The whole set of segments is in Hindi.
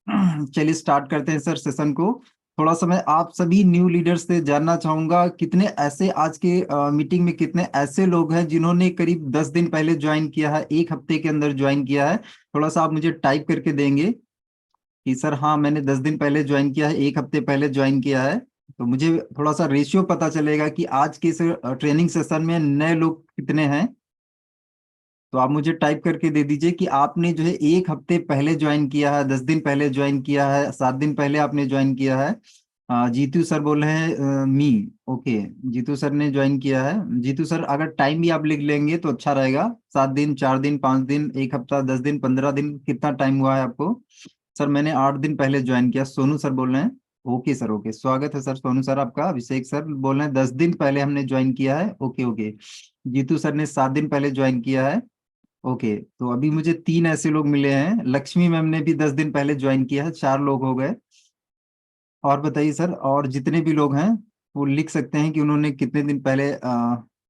चलिए स्टार्ट करते हैं सर सेशन को। थोड़ा सा मैं आप सभी न्यू लीडर्स से जानना चाहूंगा, कितने ऐसे आज के मीटिंग में कितने ऐसे लोग हैं जिन्होंने करीब 10 दिन पहले ज्वाइन किया है, एक हफ्ते के अंदर ज्वाइन किया है। थोड़ा सा आप मुझे टाइप करके देंगे कि सर हाँ मैंने 10 दिन पहले ज्वाइन किया है, एक हफ्ते पहले ज्वाइन किया है। तो मुझे थोड़ा सा रेशियो पता चलेगा कि आज के इस ट्रेनिंग सेशन में नए लोग कितने हैं। तो आप मुझे टाइप करके दे दीजिए कि आपने जो है एक हफ्ते पहले ज्वाइन किया है, 10 दिन पहले ज्वाइन किया है, 7 दिन पहले आपने ज्वाइन किया है। जीतू सर बोल रहे हैं मी। ओके, जीतू सर ने ज्वाइन किया है। जीतू सर अगर टाइम भी आप लिख लेंगे तो अच्छा रहेगा। 7 दिन, 4 दिन, 5 दिन, एक हफ्ता, 10 दिन, 15 दिन, कितना टाइम हुआ है आपको? सर मैंने 8 दिन पहले ज्वाइन किया। सोनू सर बोल रहे हैं। ओके सर, ओके, स्वागत है सर सोनू सर आपका। अभिषेक सर बोल रहे हैं 10 दिन पहले हमने ज्वाइन किया है। Okay okay. जीतू सर ने 7 दिन पहले ज्वाइन किया है। ओके, तो अभी मुझे 3 ऐसे लोग मिले हैं। लक्ष्मी मैम ने भी 10 दिन पहले ज्वाइन किया है, 4 लोग हो गए। और बताइए सर, और जितने भी लोग हैं वो लिख सकते हैं कि उन्होंने कितने दिन पहले।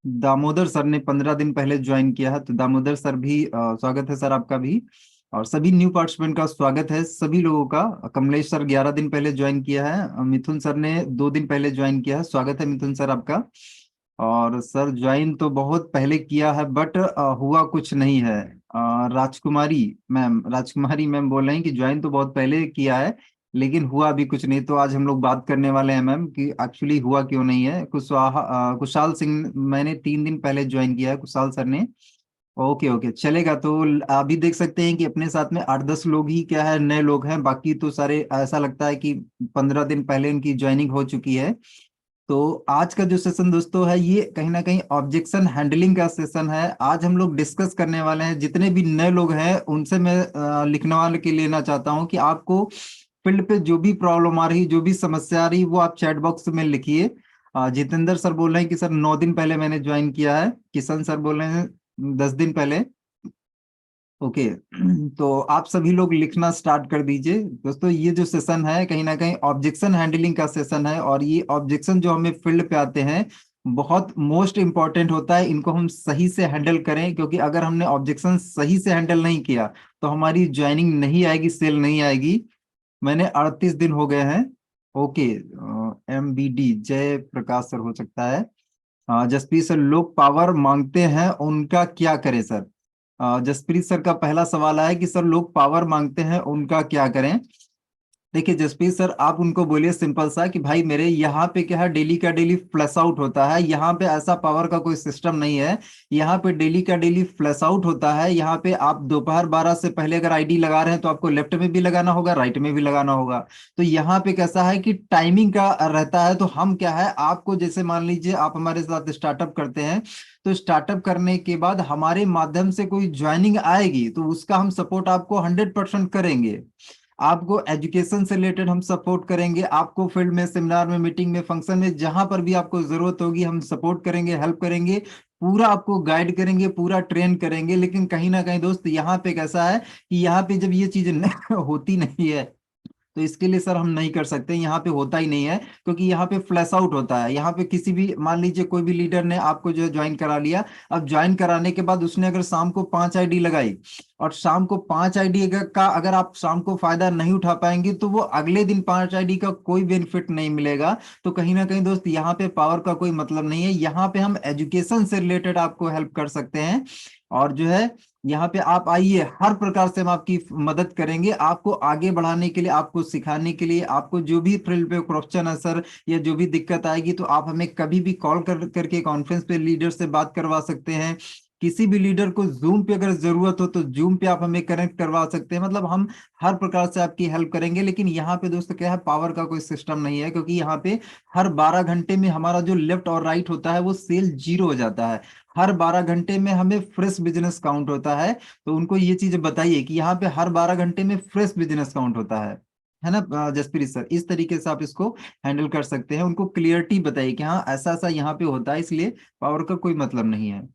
दामोदर सर ने 15 दिन पहले ज्वाइन किया है, तो दामोदर सर भी स्वागत है सर आपका भी। और सभी न्यू पार्टिसिपेंट का स्वागत है सभी लोगों का। कमलेश सर 11 दिन पहले ज्वाइन किया है। मिथुन सर ने 2 दिन पहले ज्वाइन किया है, स्वागत है मिथुन सर आपका। और सर ज्वाइन तो बहुत पहले किया है बट हुआ कुछ नहीं है। राजकुमारी मैम बोल रहे हैं कि ज्वाइन तो बहुत पहले किया है लेकिन हुआ भी कुछ नहीं। तो आज हम लोग बात करने वाले हैं मैम कि एक्चुअली हुआ क्यों नहीं है। कुशाल सिंह, मैंने 3 दिन पहले ज्वाइन किया है, कुशाल सर ने। ओके ओके, चलेगा। तो अभी देख सकते हैं कि अपने साथ में 8-10 लोग ही क्या है नए लोग हैं, बाकी तो सारे ऐसा लगता है कि 15 दिन पहले इनकी ज्वाइनिंग हो चुकी है। तो आज का जो सेशन दोस्तों है ये कहीं ना कहीं ऑब्जेक्शन हैंडलिंग का सेशन है। आज हम लोग डिस्कस करने वाले हैं, जितने भी नए लोग हैं उनसे मैं लिखने वाले के लेना चाहता हूं कि आपको फील्ड पे जो भी प्रॉब्लम आ रही, जो भी समस्या आ रही, वो आप चैट बॉक्स में लिखिए। जितेंद्र सर बोल रहे हैं कि सर 9 दिन पहले मैंने ज्वाइन किया है। किशन सर बोल रहे हैं 10 दिन पहले। ओके। तो आप सभी लोग लिखना स्टार्ट कर दीजिए दोस्तों। ये जो सेशन है कहीं ना कहीं ऑब्जेक्शन हैंडलिंग का सेशन है, और ये ऑब्जेक्शन जो हमें फील्ड पे आते हैं बहुत मोस्ट इंपॉर्टेंट होता है, इनको हम सही से हैंडल करें। क्योंकि अगर हमने ऑब्जेक्शन सही से हैंडल नहीं किया तो हमारी ज्वाइनिंग नहीं आएगी, सेल नहीं आएगी। मैंने 38 दिन हो गए हैं। ओके। MBD जय प्रकाश सर हो सकता है। जसप्रीत सर, लोग पावर मांगते हैं उनका क्या करें सर? जसप्रीत सर का पहला सवाल है कि सर लोग पावर मांगते हैं उनका क्या करें। देखिए जसप्रीत सर, आप उनको बोलिए सिंपल सा कि भाई मेरे यहाँ पे क्या है, डेली का डेली फ्लैश आउट होता है। यहाँ पे ऐसा पावर का कोई सिस्टम नहीं है। यहाँ पे डेली का डेली फ्लैश आउट होता है। यहाँ पे आप दोपहर 12 से पहले अगर आईडी लगा रहे हैं तो आपको लेफ्ट में भी लगाना होगा, राइट में भी लगाना होगा। तो यहाँ पे कैसा है कि टाइमिंग का रहता है। तो हम क्या है, आपको जैसे मान लीजिए आप हमारे साथ स्टार्टअप करते हैं, तो स्टार्टअप करने के बाद हमारे माध्यम से कोई ज्वाइनिंग आएगी तो उसका हम सपोर्ट आपको 100% करेंगे। आपको एजुकेशन से रिलेटेड हम सपोर्ट करेंगे, आपको फील्ड में, सेमिनार में, मीटिंग में, फंक्शन में, जहां पर भी आपको जरूरत होगी हम सपोर्ट करेंगे, हेल्प करेंगे, पूरा आपको गाइड करेंगे, पूरा ट्रेन करेंगे। लेकिन कहीं ना कहीं दोस्त यहाँ पे कैसा है कि यहाँ पे जब ये चीज होती नहीं है तो इसके लिए सर हम नहीं कर सकते। यहाँ पे होता ही नहीं है क्योंकि यहाँ पे फ्लैश आउट होता है। यहाँ पे किसी भी, मान लीजिए कोई भी लीडर ने आपको जो है ज्वाइन करा लिया। अब ज्वाइन कराने के बाद उसने अगर शाम को 5 आईडी लगाई, और शाम को 5 आईडी का अगर आप शाम को फायदा नहीं उठा पाएंगे तो वो अगले दिन 5 आईडी का कोई बेनिफिट नहीं मिलेगा। तो कहीं ना कहीं दोस्त यहाँ पे पावर का कोई मतलब नहीं है। यहाँ पे हम एजुकेशन से रिलेटेड आपको हेल्प कर सकते हैं। और जो है यहाँ पे आप आइए, हर प्रकार से हम आपकी मदद करेंगे, आपको आगे बढ़ाने के लिए, आपको सिखाने के लिए। आपको जो भी फील्ड पे क्वेश्चन है सर, या जो भी दिक्कत आएगी तो आप हमें कभी भी कॉल करके कॉन्फ्रेंस पे लीडर से बात करवा सकते हैं। किसी भी लीडर को जूम पे अगर जरूरत हो तो जूम पे आप हमें कनेक्ट करवा सकते हैं। मतलब हम हर प्रकार से आपकी हेल्प करेंगे। लेकिन यहाँ पे दोस्तों क्या है, पावर का कोई सिस्टम नहीं है, क्योंकि यहाँ पे हर 12 घंटे में हमारा जो लेफ्ट और राइट होता है वो सेल जीरो हो जाता है। हर 12 घंटे में हमें फ्रेश बिजनेस काउंट होता है। तो उनको ये चीज बताइए कि यहाँ पे हर 12 घंटे में फ्रेश बिजनेस काउंट होता है ना। जसप्रीत सर, इस तरीके से आप इसको हैंडल कर सकते हैं। उनको क्लियरिटी बताइए कि हाँ ऐसा ऐसा यहाँ पे होता है, इसलिए पावर का कोई मतलब नहीं है।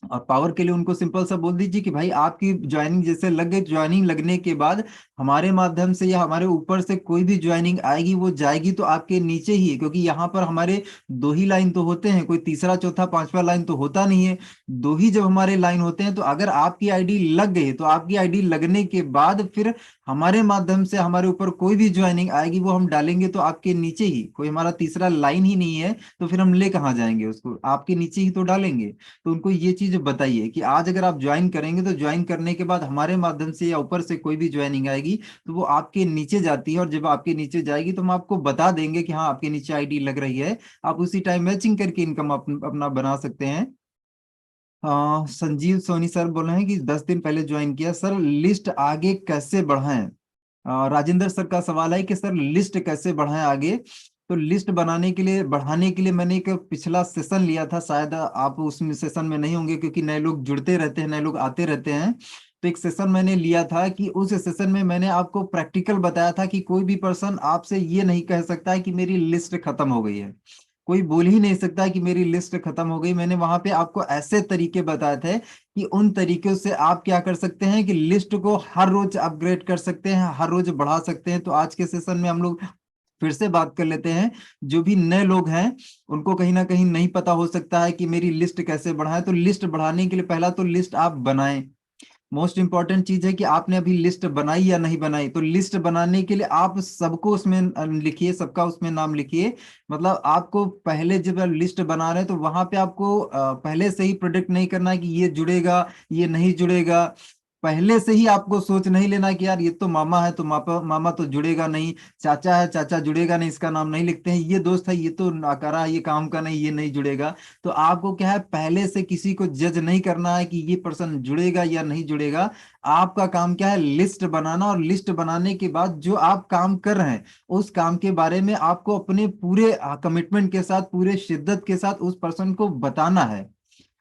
और पावर के लिए उनको सिंपल सा बोल दीजिए कि भाई आपकी ज्वाइनिंग जैसे लग गई, ज्वाइनिंग लगने के बाद हमारे माध्यम से या हमारे ऊपर से कोई भी ज्वाइनिंग आएगी वो जाएगी तो आपके नीचे ही है, क्योंकि यहाँ पर हमारे दो ही लाइन तो होते हैं, कोई तीसरा चौथा पांचवा लाइन तो होता नहीं है। दो ही जब हमारे लाइन होते हैं तो अगर आपकी आईडी लग गई तो आपकी आईडी लगने के बाद फिर हमारे माध्यम से हमारे ऊपर कोई भी ज्वाइनिंग आएगी वो हम डालेंगे तो आपके नीचे ही, कोई हमारा तीसरा लाइन ही नहीं है तो फिर हम ले कहाँ जाएंगे उसको, आपके नीचे ही तो डालेंगे। तो उनको ये चीज बताइए कि आज अगर आप ज्वाइन करेंगे तो ज्वाइन करने के बाद हमारे माध्यम से या ऊपर से कोई भी ज्वाइनिंग आएगी तो वो आपके नीचे जाती है, और जब आपके नीचे जाएगी तो हम आपको बता देंगे कि हाँ आपके नीचे आईडी लग रही है, आप उसी टाइम मैचिंग करके इनकम अपना बना सकते हैं। संजीव सोनी सर बोल रहे हैं कि 10 दिन पहले ज्वाइन किया सर, लिस्ट आगे कैसे बढ़ाएं। राजेंद्र सर का सवाल है कि सर लिस्ट कैसे बढ़ाएं आगे। तो लिस्ट बनाने के लिए बढ़ाने के लिए मैंने एक पिछला सेशन लिया था, शायद आप उसमें सेशन में नहीं होंगे क्योंकि नए लोग जुड़ते रहते हैं, नए लोग आते रहते हैं। तो एक सेशन मैंने लिया था कि उस सेशन में मैंने आपको प्रैक्टिकल बताया था कि कोई भी पर्सन आपसे ये नहीं कह सकता है कि मेरी लिस्ट खत्म हो गई है, कोई बोल ही नहीं सकता कि मेरी लिस्ट खत्म हो गई। मैंने वहां पे आपको ऐसे तरीके बताए थे कि उन तरीकों से आप क्या कर सकते हैं कि लिस्ट को हर रोज अपग्रेड कर सकते हैं, हर रोज बढ़ा सकते हैं। तो आज के सेशन में हम लोग फिर से बात कर लेते हैं। जो भी नए लोग हैं उनको कहीं ना कहीं नहीं पता हो सकता है कि मेरी लिस्ट कैसे बढ़ाएं, तो लिस्ट बढ़ाने के लिए पहला तो लिस्ट आप बनाएं। मोस्ट इंपॉर्टेंट चीज है कि आपने अभी लिस्ट बनाई या नहीं बनाई। तो लिस्ट बनाने के लिए आप सबको उसमें लिखिए, सबका उसमें नाम लिखिए। मतलब आपको पहले जब लिस्ट बना रहे हैं तो वहां पे आपको पहले से ही प्रोडिक्ट नहीं करना है कि ये जुड़ेगा ये नहीं जुड़ेगा। पहले से ही आपको सोच नहीं लेना कि यार ये तो मामा है तो मापा मामा तो जुड़ेगा नहीं, चाचा है चाचा जुड़ेगा नहीं, इसका नाम नहीं लिखते हैं, ये दोस्त है ये तो नाकारा है, ये काम का नहीं, ये नहीं जुड़ेगा। तो आपको क्या है, पहले से किसी को जज नहीं करना है कि ये पर्सन जुड़ेगा या नहीं जुड़ेगा। आपका काम क्या है, लिस्ट बनाना, और लिस्ट बनाने के बाद जो आप काम कर रहे हैं उस काम के बारे में आपको अपने पूरे कमिटमेंट के साथ, पूरे शिद्दत के साथ उस पर्सन को बताना है।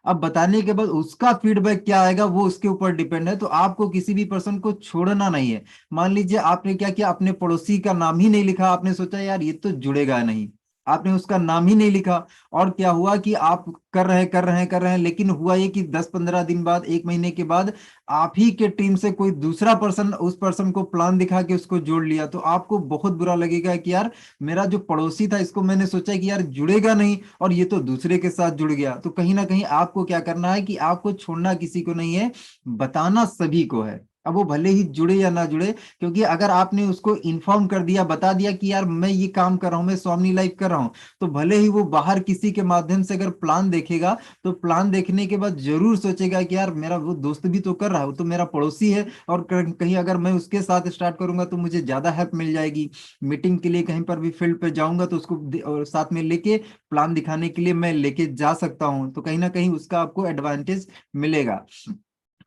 अब बताने के बाद उसका फीडबैक क्या आएगा वो उसके ऊपर डिपेंड है। तो आपको किसी भी पर्सन को छोड़ना नहीं है। मान लीजिए आपने क्या किया, अपने पड़ोसी का नाम ही नहीं लिखा, आपने सोचा यार ये तो जुड़ेगा नहीं, आपने उसका नाम ही नहीं लिखा। और क्या हुआ कि आप कर रहे हैं, लेकिन हुआ ये कि 10-15 दिन बाद, 1 महीने के बाद आप ही के टीम से कोई दूसरा पर्सन उस पर्सन को प्लान दिखा के उसको जोड़ लिया। तो आपको बहुत बुरा लगेगा कि यार मेरा जो पड़ोसी था इसको मैंने सोचा कि यार जुड़ेगा नहीं और ये तो दूसरे के साथ जुड़ गया। तो कहीं ना कहीं आपको क्या करना है कि आपको छोड़ना किसी को नहीं है, बताना सभी को है। अब वो भले ही जुड़े या ना जुड़े, क्योंकि अगर आपने उसको इन्फॉर्म कर दिया, बता दिया कि यार मैं ये काम कर रहा हूं, मैं स्वामी लाइफ कर रहा हूं, तो भले ही वो बाहर किसी के माध्यम से अगर प्लान देखेगा तो प्लान देखने के बाद जरूर सोचेगा कि यार मेरा वो दोस्त भी तो कर रहा है, वो तो मेरा पड़ोसी है, और कहीं अगर मैं उसके साथ स्टार्ट करूंगा तो मुझे ज्यादा हेल्प मिल जाएगी। मीटिंग के लिए कहीं पर भी फील्ड पे जाऊंगा तो उसको और साथ में लेके प्लान दिखाने के लिए मैं लेके जा सकता हूं, तो कहीं ना कहीं उसका आपको एडवांटेज मिलेगा।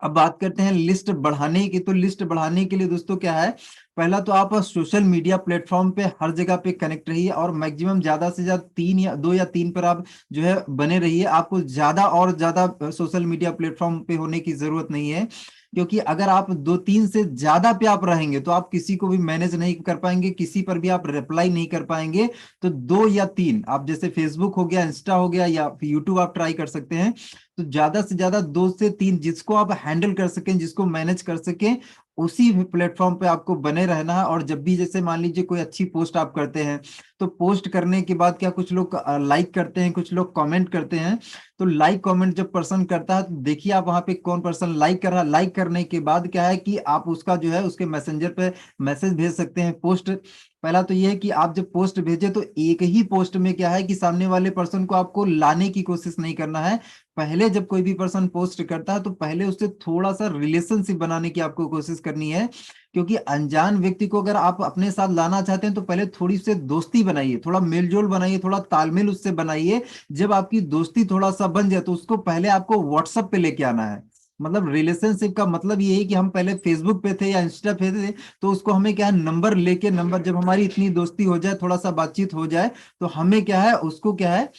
अब बात करते हैं लिस्ट बढ़ाने की। तो लिस्ट बढ़ाने के लिए दोस्तों क्या है, पहला तो आप सोशल मीडिया प्लेटफॉर्म पे हर जगह पे कनेक्ट रहिए, और मैक्सिमम ज्यादा से ज्यादा 2 या 3 पर आप जो है बने रहिए। आपको ज्यादा और ज्यादा सोशल मीडिया प्लेटफॉर्म पे होने की जरूरत नहीं है, क्योंकि अगर आप 2-3 से ज्यादा पे आप रहेंगे तो आप किसी को भी मैनेज नहीं कर पाएंगे, किसी पर भी आप रिप्लाई नहीं कर पाएंगे। तो 2 या 3 आप, जैसे फेसबुक हो गया, इंस्टा हो गया, या यूट्यूब आप ट्राई कर सकते हैं। तो ज्यादा से ज्यादा 2 से 3 जिसको आप हैंडल कर सकें, जिसको मैनेज कर सकें, उसी प्लेटफॉर्म पे आपको बने रहना है। और जब भी जैसे मान लीजिए कोई अच्छी पोस्ट आप करते हैं तो पोस्ट करने के बाद क्या कुछ लोग लाइक करते हैं, कुछ लोग कमेंट करते हैं। तो लाइक कमेंट जब पर्सन करता है तो देखिए आप वहां पे कौन पर्सन लाइक कर रहा है। लाइक करने के बाद क्या है कि आप उसका जो है उसके मैसेंजर पे मैसेज भेज सकते हैं। पोस्ट पहला तो ये है कि आप जब पोस्ट भेजे तो एक ही पोस्ट में क्या है कि सामने वाले पर्सन को आपको लाने की कोशिश नहीं करना है। पहले जब कोई भी पर्सन पोस्ट करता है तो पहले उससे थोड़ा सा रिलेशनशिप बनाने की आपको कोशिश करनी है, क्योंकि अनजान व्यक्ति को अगर आप अपने साथ लाना चाहते हैं तो पहले थोड़ी से दोस्ती बनाइए, थोड़ा मेलजोल बनाइए, थोड़ा तालमेल उससे बनाइए। जब आपकी दोस्ती थोड़ा सा बन जाए तो उसको पहले आपको व्हाट्सएप पे लेके आना है। मतलब रिलेशनशिप का मतलब ये है कि हम पहले फेसबुक पे थे या इंस्टा पे थे, तो उसको हमें क्या है, नंबर लेके, नंबर जब हमारी इतनी दोस्ती हो जाए, थोड़ा सा बातचीत हो जाए, तो हमें क्या है उसको क्या है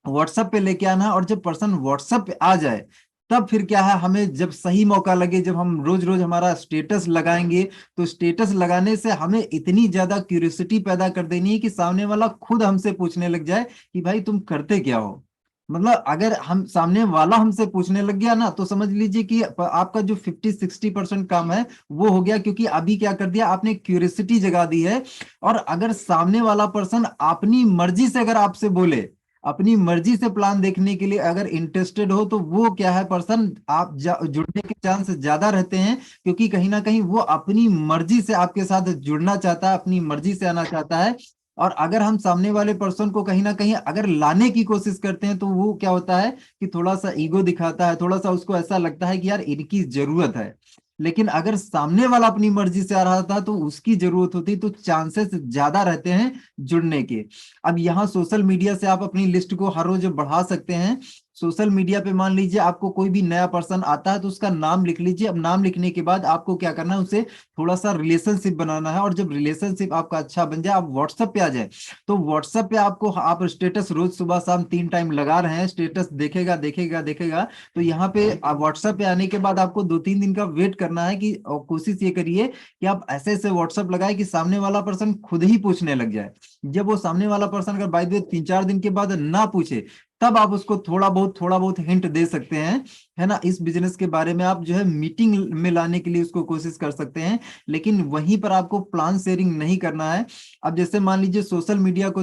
व्हाट्सएप पे लेके आना है। और जब पर्सन व्हाट्सएप पे आ जाए तब फिर क्या है, हमें जब सही मौका लगे, जब हम रोज रोज हमारा स्टेटस लगाएंगे, तो स्टेटस लगाने से हमें इतनी ज्यादा क्यूरियोसिटी पैदा कर देनी है कि सामने वाला खुद हमसे पूछने लग जाए कि भाई तुम करते क्या हो। मतलब अगर हम सामने वाला हमसे पूछने लग गया ना, तो समझ लीजिए कि आपका जो 50-60% काम है वो हो गया, क्योंकि अभी क्या कर दिया आपने, क्यूरियोसिटी जगा दी है। और अगर सामने वाला पर्सन अपनी मर्जी से अगर आपसे बोले, अपनी मर्जी से प्लान देखने के लिए अगर इंटरेस्टेड हो, तो वो क्या है पर्सन, आप जुड़ने के चांस ज्यादा रहते हैं, क्योंकि कहीं ना कहीं वो अपनी मर्जी से आपके साथ जुड़ना चाहता है, अपनी मर्जी से आना चाहता है। और अगर हम सामने वाले पर्सन को कहीं ना कहीं अगर लाने की कोशिश करते हैं, तो वो क्या होता है कि थोड़ा सा ईगो दिखाता है, थोड़ा सा उसको ऐसा लगता है कि यार इनकी जरूरत है। लेकिन अगर सामने वाला अपनी मर्जी से आ रहा था, तो उसकी जरूरत होती, तो चांसेस ज्यादा रहते हैं जुड़ने के। अब यहाँ सोशल मीडिया से आप अपनी लिस्ट को हर रोज बढ़ा सकते हैं। सोशल मीडिया पे मान लीजिए आपको कोई भी नया पर्सन आता है, तो उसका नाम लिख लीजिए। अब नाम लिखने के बाद आपको क्या करना है, उसे थोड़ा सा रिलेशनशिप बनाना है। और जब रिलेशनशिप आपका अच्छा बन जाए, आप व्हाट्सएप पे आ जाए, तो व्हाट्सएप पे आपको, आप स्टेटस रोज सुबह शाम 3 टाइम लगा रहे हैं, स्टेटस देखेगा देखेगा देखेगा। तो यहाँ पे आप व्हाट्सएप पे आने के बाद आपको 2-3 दिन का वेट करना है, कि और कोशिश ये करिए कि आप ऐसे ऐसे व्हाट्सएप लगाए कि सामने वाला पर्सन खुद ही पूछने लग जाए। जब वो सामने वाला पर्सन अगर बाय द वे 3-4 दिन के बाद ना पूछे, तब आप उसको थोड़ा बहुत हिंट दे सकते हैं, है ना। इस बिजनेस के बारे में आप जो है मीटिंग में लाने के लिए उसको कोशिश कर सकते हैं, लेकिन वहीं पर आपको प्लान शेयरिंग नहीं करना है। अब जैसे मान लीजिए सोशल मीडिया को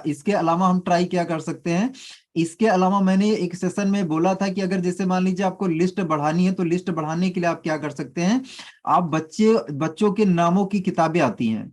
इसके अलावा हम ट्राई क्या कर सकते हैं। इसके अलावा मैंने एक सेशन में बोला था कि अगर जैसे मान लीजिए आपको लिस्ट बढ़ानी है, तो लिस्ट बढ़ाने के लिए आप क्या कर सकते हैं। आप बच्चों के नामों की किताबें आती हैं।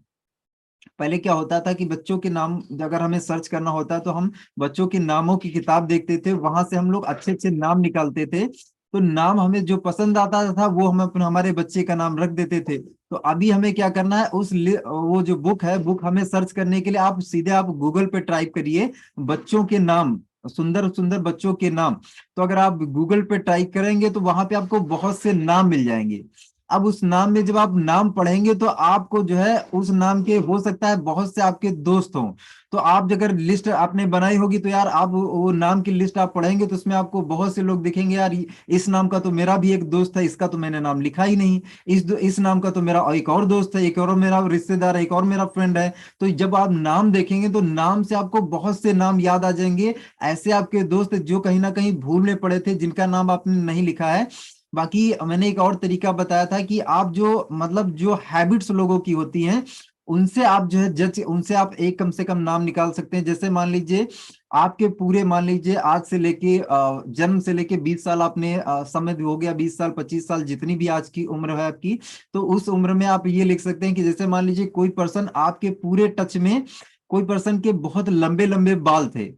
पहले क्या होता था कि बच्चों के नाम अगर हमें सर्च करना होता, तो हम बच्चों के नामों की किताब देखते थे, वहां से हम लोग अच्छे अच्छे नाम निकालते थे। तो नाम हमें जो पसंद आता था, वो हम अपने हमारे बच्चे का नाम रख देते थे। तो अभी हमें क्या करना है, वो जो बुक है, बुक हमें सर्च करने के लिए आप सीधे आप गूगल पे टाइप करिए बच्चों के नाम, सुंदर सुंदर बच्चों के नाम। तो अगर आप गूगल पे टाइप करेंगे, तो वहां पे आपको बहुत से नाम मिल जाएंगे। अब उस नाम में जब आप नाम पढ़ेंगे, तो आपको जो है उस नाम के हो सकता है बहुत से आपके दोस्त हों। तो आप अगर लिस्ट आपने बनाई होगी, तो यार आप वो नाम की लिस्ट आप पढ़ेंगे, तो उसमें आपको बहुत से लोग दिखेंगे, यार इस नाम का तो मेरा भी एक दोस्त है, इसका तो मैंने नाम लिखा ही नहीं। इस नाम का तो मेरा एक और दोस्त है, एक और मेरा रिश्तेदार है, एक और मेरा फ्रेंड है। तो जब आप नाम देखेंगे, तो नाम से आपको बहुत से नाम याद आ जाएंगे, ऐसे आपके दोस्त जो कहीं ना कहीं भूल में पड़े थे, जिनका नाम आपने नहीं लिखा है। बाकी मैंने एक और तरीका बताया था कि आप जो मतलब जो हैबिट्स लोगों की होती हैं, उनसे आप जो है जज, उनसे आप एक कम से कम नाम निकाल सकते हैं। जैसे मान लीजिए आपके पूरे, मान लीजिए आज से लेके जन्म से लेके 20 साल आपने समय हो गया, 20 साल 25 साल जितनी भी आज की उम्र है आपकी। तो उस उम्र में आप ये लिख सकते हैं कि जैसे मान लीजिए कोई पर्सन आपके पूरे टच में, कोई पर्सन के बहुत लंबे लंबे बाल थे।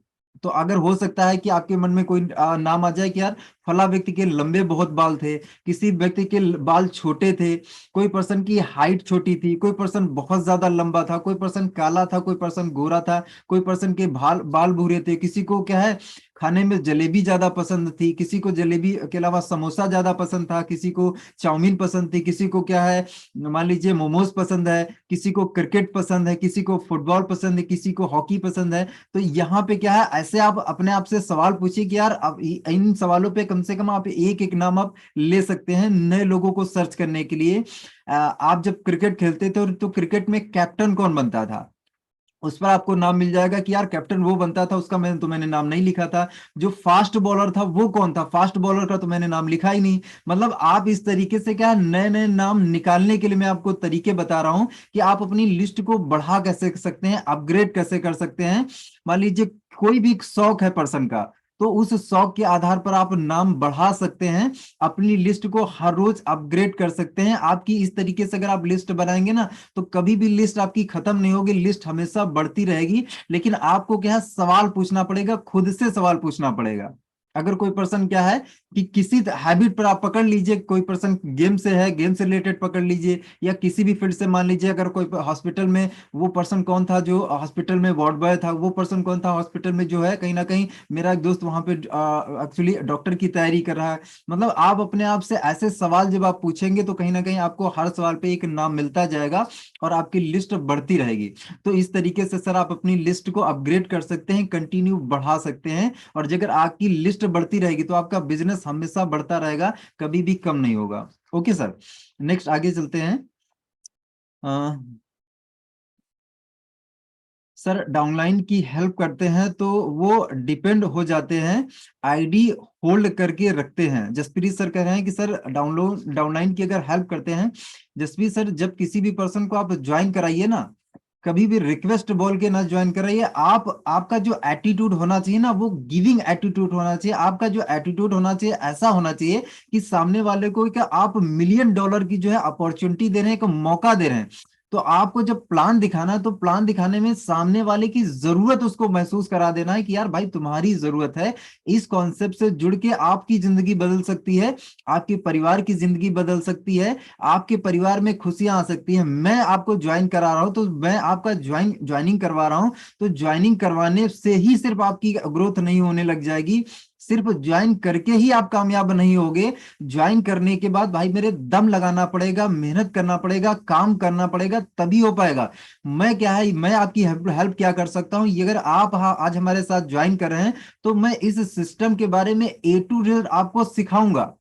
तो अगर हो सकता है कि आपके मन में कोई नाम आ जाए कि यार फला व्यक्ति के लंबे बहुत बाल थे, किसी व्यक्ति के बाल छोटे थे, कोई पर्सन की हाइट छोटी थी, कोई पर्सन बहुत ज्यादा लंबा था, कोई पर्सन काला था, कोई पर्सन गोरा था, कोई पर्सन के बाल बाल भूरे थे, किसी को क्या है खाने में जलेबी ज्यादा पसंद थी, किसी को जलेबी के अलावा समोसा ज्यादा पसंद था, किसी को चाउमीन पसंद थी, किसी को क्या है मान लीजिए मोमोज पसंद है, किसी को क्रिकेट पसंद है, किसी को फुटबॉल पसंद है, किसी को हॉकी पसंद है। तो यहाँ पे क्या है, ऐसे आप अपने आप से सवाल पूछिए कि यार अब इन सवालों पे कम से कम आप एक एक नाम आप ले सकते हैं नए लोगों को सर्च करने के लिए। आप जब क्रिकेट खेलते थे, तो क्रिकेट में कैप्टन कौन बनता था, उस पर आपको नाम मिल जाएगा कि यार कैप्टन वो बनता था, उसका मैंने नाम नहीं लिखा था। जो फास्ट बॉलर था वो कौन था, फास्ट बॉलर का तो मैंने नाम लिखा ही नहीं। मतलब आप इस तरीके से क्या नए नए नाम निकालने के लिए मैं आपको तरीके बता रहा हूं कि आप अपनी लिस्ट को बढ़ा कैसे सकते हैं, अपग्रेड कैसे कर सकते हैं। मान लीजिए कोई भी शौक है पर्सन का, तो उस शौक के आधार पर आप नाम बढ़ा सकते हैं, अपनी लिस्ट को हर रोज अपग्रेड कर सकते हैं। आपकी इस तरीके से अगर आप लिस्ट बनाएंगे ना, तो कभी भी लिस्ट आपकी खत्म नहीं होगी, लिस्ट हमेशा बढ़ती रहेगी। लेकिन आपको क्या है, सवाल पूछना पड़ेगा, खुद से सवाल पूछना पड़ेगा। अगर कोई पर्सन क्या है कि किसी हैबिट पर आप पकड़ लीजिए, कोई पर्सन गेम से है, गेम से रिलेटेड पकड़ लीजिए, या किसी भी फील्ड से मान लीजिए अगर कोई हॉस्पिटल में, वो पर्सन कौन था जो हॉस्पिटल में वार्ड बॉय था, वो पर्सन कौन था हॉस्पिटल में जो है कहीं ना कहीं मेरा एक दोस्त वहां पे एक्चुअली डॉक्टर की तैयारी कर रहा है। मतलब आप अपने आप से ऐसे सवाल जब आप पूछेंगे, तो कहीं ना कहीं आपको हर सवाल पे एक नाम मिलता जाएगा, और आपकी लिस्ट बढ़ती रहेगी। तो इस तरीके से सर आप अपनी लिस्ट को अपग्रेड कर सकते हैं, कंटिन्यू बढ़ा सकते हैं। और अगर आपकी लिस्ट बढ़ती रहेगी, तो आपका बिजनेस हमेशा बढ़ता रहेगा, कभी भी कम नहीं होगा। ओके सर, नेक्स्ट आगे चलते हैं। सर डाउनलाइन की हेल्प करते हैं तो वो डिपेंड हो जाते हैं, आईडी होल्ड करके रखते हैं। जसप्रीत सर कह रहे हैं कि सर डाउनलाइन की अगर हेल्प करते हैं, जसप्रीत सर जब किसी भी पर्सन को आप ज्वाइन कराइए ना, कभी भी रिक्वेस्ट बोल के ना ज्वाइन कराइए। आपका जो एटीट्यूड होना चाहिए ना, वो गिविंग एटीट्यूड होना चाहिए। आपका जो एटीट्यूड होना चाहिए ऐसा होना चाहिए कि सामने वाले को क्या आप $1 मिलियन की जो है अपॉर्चुनिटी दे रहे हैं, एक मौका दे रहे हैं। तो आपको जब प्लान दिखाना है तो प्लान दिखाने में सामने वाले की जरूरत उसको महसूस करा देना है कि यार भाई तुम्हारी जरूरत है। इस कॉन्सेप्ट से जुड़ के आपकी जिंदगी बदल सकती है, आपके परिवार की जिंदगी बदल सकती है, आपके परिवार में खुशियां आ सकती हैं। मैं आपको ज्वाइन करा रहा हूं तो मैं आपका ज्वाइनिंग करवा रहा हूं, तो ज्वाइनिंग करवाने से ही सिर्फ आपकी ग्रोथ नहीं होने लग जाएगी, सिर्फ ज्वाइन करके ही आप कामयाब नहीं होगे। ज्वाइन करने के बाद भाई मेरे दम लगाना पड़ेगा, मेहनत करना पड़ेगा, काम करना पड़ेगा, तभी हो पाएगा। मैं क्या है, मैं आपकी हेल्प क्या कर सकता हूं, ये अगर आप आज हमारे साथ ज्वाइन कर रहे हैं तो मैं इस सिस्टम के बारे में A to Z आपको सिखाऊंगा।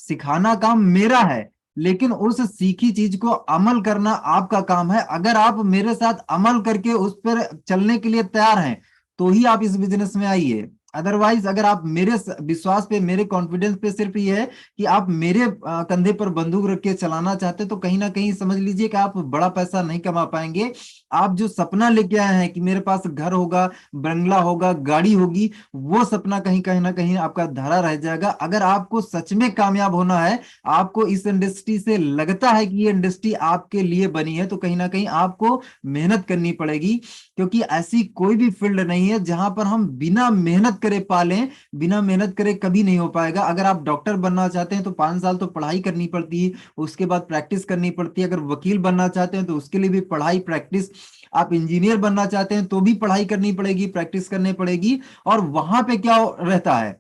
सिखाना काम मेरा है, लेकिन उस सीखी चीज को अमल करना आपका काम है। अगर आप मेरे साथ अमल करके उस पर चलने के लिए तैयार हैं तो ही आप इस बिजनेस में आइए। अदरवाइज अगर आप मेरे विश्वास पे, मेरे कॉन्फिडेंस पे सिर्फ ये है कि आप मेरे कंधे पर बंदूक रख के चलाना चाहते, तो कहीं ना कहीं समझ लीजिए कि आप बड़ा पैसा नहीं कमा पाएंगे। आप जो सपना लेके आए हैं कि मेरे पास घर होगा, बंगला होगा, गाड़ी होगी, वो सपना कहीं ना कहीं आपका धरा रह जाएगा। अगर आपको सच में कामयाब होना है, आपको इस इंडस्ट्री से लगता है कि ये इंडस्ट्री आपके लिए बनी है, तो कहीं ना कहीं आपको मेहनत करनी पड़ेगी। क्योंकि ऐसी कोई भी फील्ड नहीं है जहां पर हम बिना मेहनत करे पालें। बिना मेहनत करे कभी नहीं हो पाएगा। अगर आप डॉक्टर बनना चाहते हैं तो 5 साल तो पढ़ाई करनी पड़ती है, उसके बाद प्रैक्टिस करनी पड़ती है। अगर वकील बनना चाहते हैं तो उसके लिए भी पढ़ाई प्रैक्टिस। आप इंजीनियर बनना चाहते हैं तो भी पढ़ाई करनी पड़ेगी, प्रैक्टिस करनी पड़ेगी। और वहां पे क्या रहता है,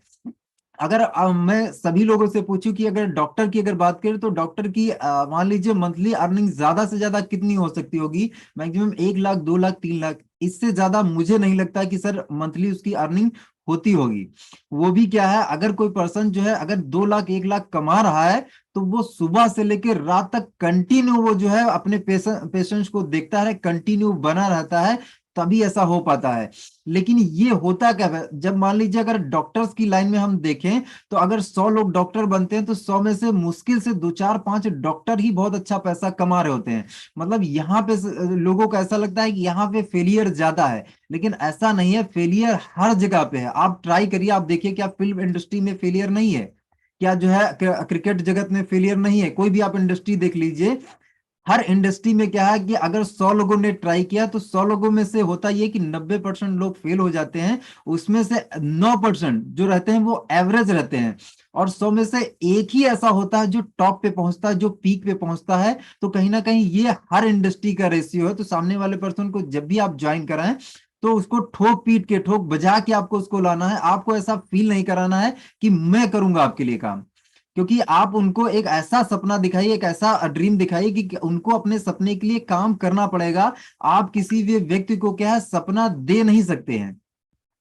अगर मैं सभी लोगों से पूछूं कि अगर डॉक्टर की अगर बात करें तो डॉक्टर की मान लीजिए मंथली अर्निंग ज्यादा से ज्यादा कितनी हो सकती होगी, मैक्सिमम 1 लाख, 2 लाख, 3 लाख। इससे ज्यादा मुझे नहीं लगता कि सर मंथली उसकी अर्निंग होती होगी। वो भी क्या है, अगर कोई पर्सन जो है अगर 2 लाख, 1 लाख कमा रहा है, तो वो सुबह से लेकर रात तक कंटिन्यू वो जो है अपने पेशेंट्स को देखता है, कंटिन्यू बना रहता है, तभी ऐसा हो पाता है। लेकिन ये होता क्या है, जब मान लीजिए अगर डॉक्टर्स की लाइन में हम देखें तो अगर 100 लोग डॉक्टर बनते हैं तो 100 में से मुश्किल से 2, 4, 5 डॉक्टर ही बहुत अच्छा पैसा कमा रहे होते हैं। मतलब यहाँ पे लोगों को ऐसा लगता है कि यहाँ पे फेलियर ज्यादा है, लेकिन ऐसा नहीं है। फेलियर हर जगह पे है। आप ट्राई करिए, आप देखिए क्या फिल्म इंडस्ट्री में फेलियर नहीं है, क्या जो है क्रिकेट जगत में फेलियर नहीं है, कोई भी आप इंडस्ट्री देख लीजिए। हर इंडस्ट्री में क्या है कि अगर 100 लोगों ने ट्राई किया तो 100 लोगों में से होता ये कि 90% लोग फेल हो जाते हैं। उसमें से 9% जो रहते हैं वो एवरेज रहते हैं। और 100 में से एक ही ऐसा होता है जो टॉप पे पहुंचता है, जो पीक पे पहुंचता है। तो कहीं ना कहीं ये हर इंडस्ट्री का रेशियो है। तो सामने वाले पर्सन को जब भी आप ज्वाइन कराएं तो उसको ठोक पीट के, ठोक बजा के आपको उसको लाना है। आपको ऐसा फील नहीं कराना है कि मैं करूंगा आपके लिए काम। क्योंकि आप उनको एक ऐसा सपना दिखाइए, एक ऐसा ड्रीम दिखाइए कि उनको अपने सपने के लिए काम करना पड़ेगा। आप किसी भी व्यक्ति को क्या है सपना दे नहीं सकते हैं।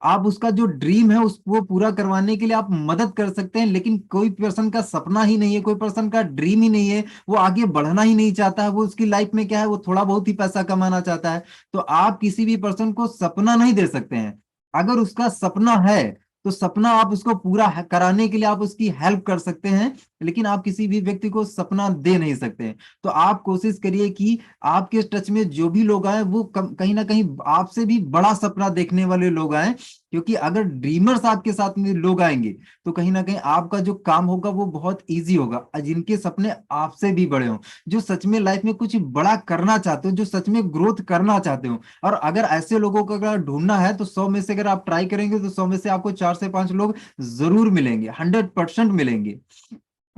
आप उसका जो ड्रीम है उसको पूरा करवाने के लिए आप मदद कर सकते हैं, लेकिन कोई पर्सन का सपना ही नहीं है, कोई पर्सन का ड्रीम ही नहीं है, वो आगे बढ़ना ही नहीं चाहता है, वो उसकी लाइफ में क्या है, वो थोड़ा बहुत ही पैसा कमाना चाहता है। तो आप किसी भी पर्सन को सपना नहीं दे सकते हैं। अगर उसका सपना है तो सपना आप उसको पूरा कराने के लिए आप उसकी हेल्प कर सकते हैं, लेकिन आप किसी भी व्यक्ति को सपना दे नहीं सकते। तो आप कोशिश करिए कि आपके टच में जो भी लोग आए वो कहीं ना कहीं आपसे भी बड़ा सपना देखने वाले लोग आए। क्योंकि अगर ड्रीमर्स आपके साथ में लोग आएंगे तो कहीं ना कहीं आपका जो काम होगा वो बहुत इजी होगा। और जिनके सपने आपसे भी बड़े हों, जो सच में लाइफ में कुछ बड़ा करना चाहते हो, जो सच में ग्रोथ करना चाहते हो। और अगर ऐसे लोगों को अगर ढूंढना है तो 100 में से अगर आप ट्राई करेंगे तो 100 में से आपको 4 से 5 लोग जरूर मिलेंगे, 100% मिलेंगे।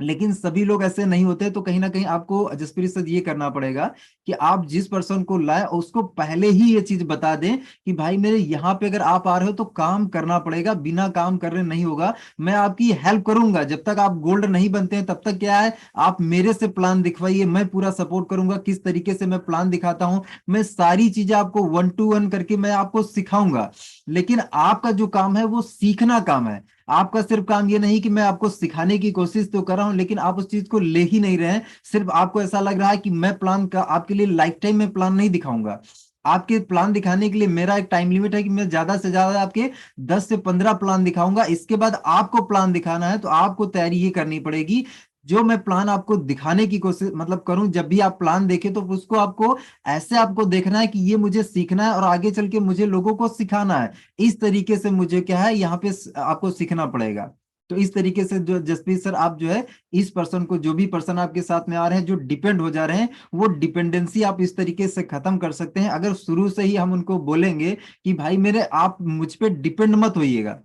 लेकिन सभी लोग ऐसे नहीं होते। तो कहीं ना कहीं आपको जसप्रीत से ये करना पड़ेगा कि आप जिस पर्सन को लाए उसको पहले ही ये चीज बता दें कि भाई मेरे यहाँ पे अगर आप आ रहे हो तो काम करना पड़ेगा, बिना काम करने नहीं होगा। मैं आपकी हेल्प करूंगा, जब तक आप गोल्ड नहीं बनते हैं तब तक क्या है आप मेरे से प्लान दिखवाइए, मैं पूरा सपोर्ट करूंगा। किस तरीके से मैं प्लान दिखाता हूं, मैं सारी चीजें आपको 1 to 1 करके मैं आपको सिखाऊंगा। लेकिन आपका जो काम है वो सीखना काम है। आपका सिर्फ काम ये नहीं कि मैं आपको सिखाने की कोशिश तो कर रहा हूं लेकिन आप उस चीज को ले ही नहीं रहे हैं। सिर्फ आपको ऐसा लग रहा है कि मैं प्लान का आपके लिए लाइफ टाइम में प्लान नहीं दिखाऊंगा। आपके प्लान दिखाने के लिए मेरा एक टाइम लिमिट है कि मैं ज्यादा से ज्यादा आपके 10 से 15 प्लान दिखाऊंगा। इसके बाद आपको प्लान दिखाना है तो आपको तैयारी ये करनी पड़ेगी। जो मैं प्लान आपको दिखाने की कोशिश मतलब करूं, जब भी आप प्लान देखें तो उसको आपको ऐसे आपको देखना है कि ये मुझे सीखना है और आगे चल के मुझे लोगों को सिखाना है। इस तरीके से मुझे क्या है यहाँ पे आपको सीखना पड़ेगा। तो इस तरीके से जो जसप्रीत सर आप जो है इस पर्सन को, जो भी पर्सन आपके साथ में आ रहे हैं जो डिपेंड हो जा रहे हैं, वो डिपेंडेंसी आप इस तरीके से खत्म कर सकते हैं। अगर शुरू से ही हम उनको बोलेंगे कि भाई मेरे आप मुझ पे डिपेंड मत होइएगा,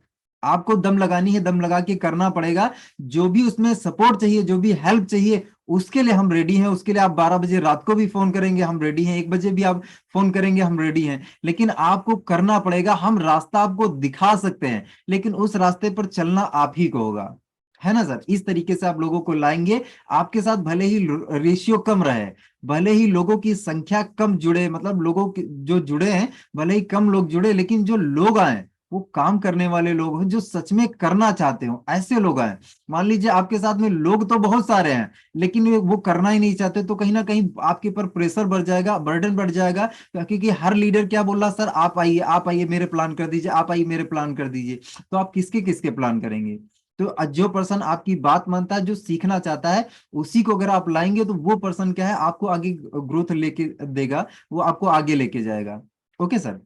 आपको दम लगानी है, दम लगा के करना पड़ेगा। जो भी उसमें सपोर्ट चाहिए, जो भी हेल्प चाहिए, उसके लिए हम रेडी हैं। उसके लिए आप 12 बजे रात को भी फोन करेंगे हम रेडी हैं, 1 बजे भी आप फोन करेंगे हम रेडी हैं। लेकिन आपको करना पड़ेगा। हम रास्ता आपको दिखा सकते हैं लेकिन उस रास्ते पर चलना आप ही को होगा, है ना सर। इस तरीके से आप लोगों को लाएंगे। आपके साथ भले ही रेशियो कम रहे, भले ही लोगों की संख्या कम जुड़े, मतलब लोगों जो जुड़े हैं भले ही कम लोग जुड़े, लेकिन जो लोग आए वो काम करने वाले लोग हैं, जो सच में करना चाहते हो ऐसे लोग आए। मान लीजिए आपके साथ में लोग तो बहुत सारे हैं लेकिन वो करना ही नहीं चाहते, तो कहीं ना कहीं आपके ऊपर प्रेशर बढ़ जाएगा, बर्डन बढ़ जाएगा। क्योंकि हर लीडर क्या बोल रहा, सर आप आइए मेरे प्लान कर दीजिए, आप आइए मेरे प्लान कर दीजिए। तो आप किसके किसके प्लान करेंगे। तो जो पर्सन आपकी बात मानता है, जो सीखना चाहता है, उसी को अगर आप लाएंगे तो वो पर्सन क्या है आपको आगे ग्रोथ लेके देगा, वो आपको आगे लेके जाएगा। Okay sir.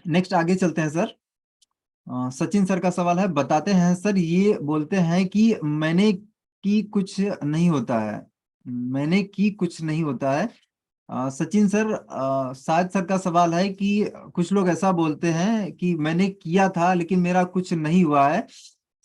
नेक्स्ट आगे चलते हैं सर। सचिन सर का सवाल है, बताते हैं सर ये बोलते हैं कि मैंने की कुछ नहीं होता है, मैंने की कुछ नहीं होता है। सचिन सर, शायद सर का सवाल है कि कुछ लोग ऐसा बोलते हैं कि मैंने किया था लेकिन मेरा कुछ नहीं हुआ है।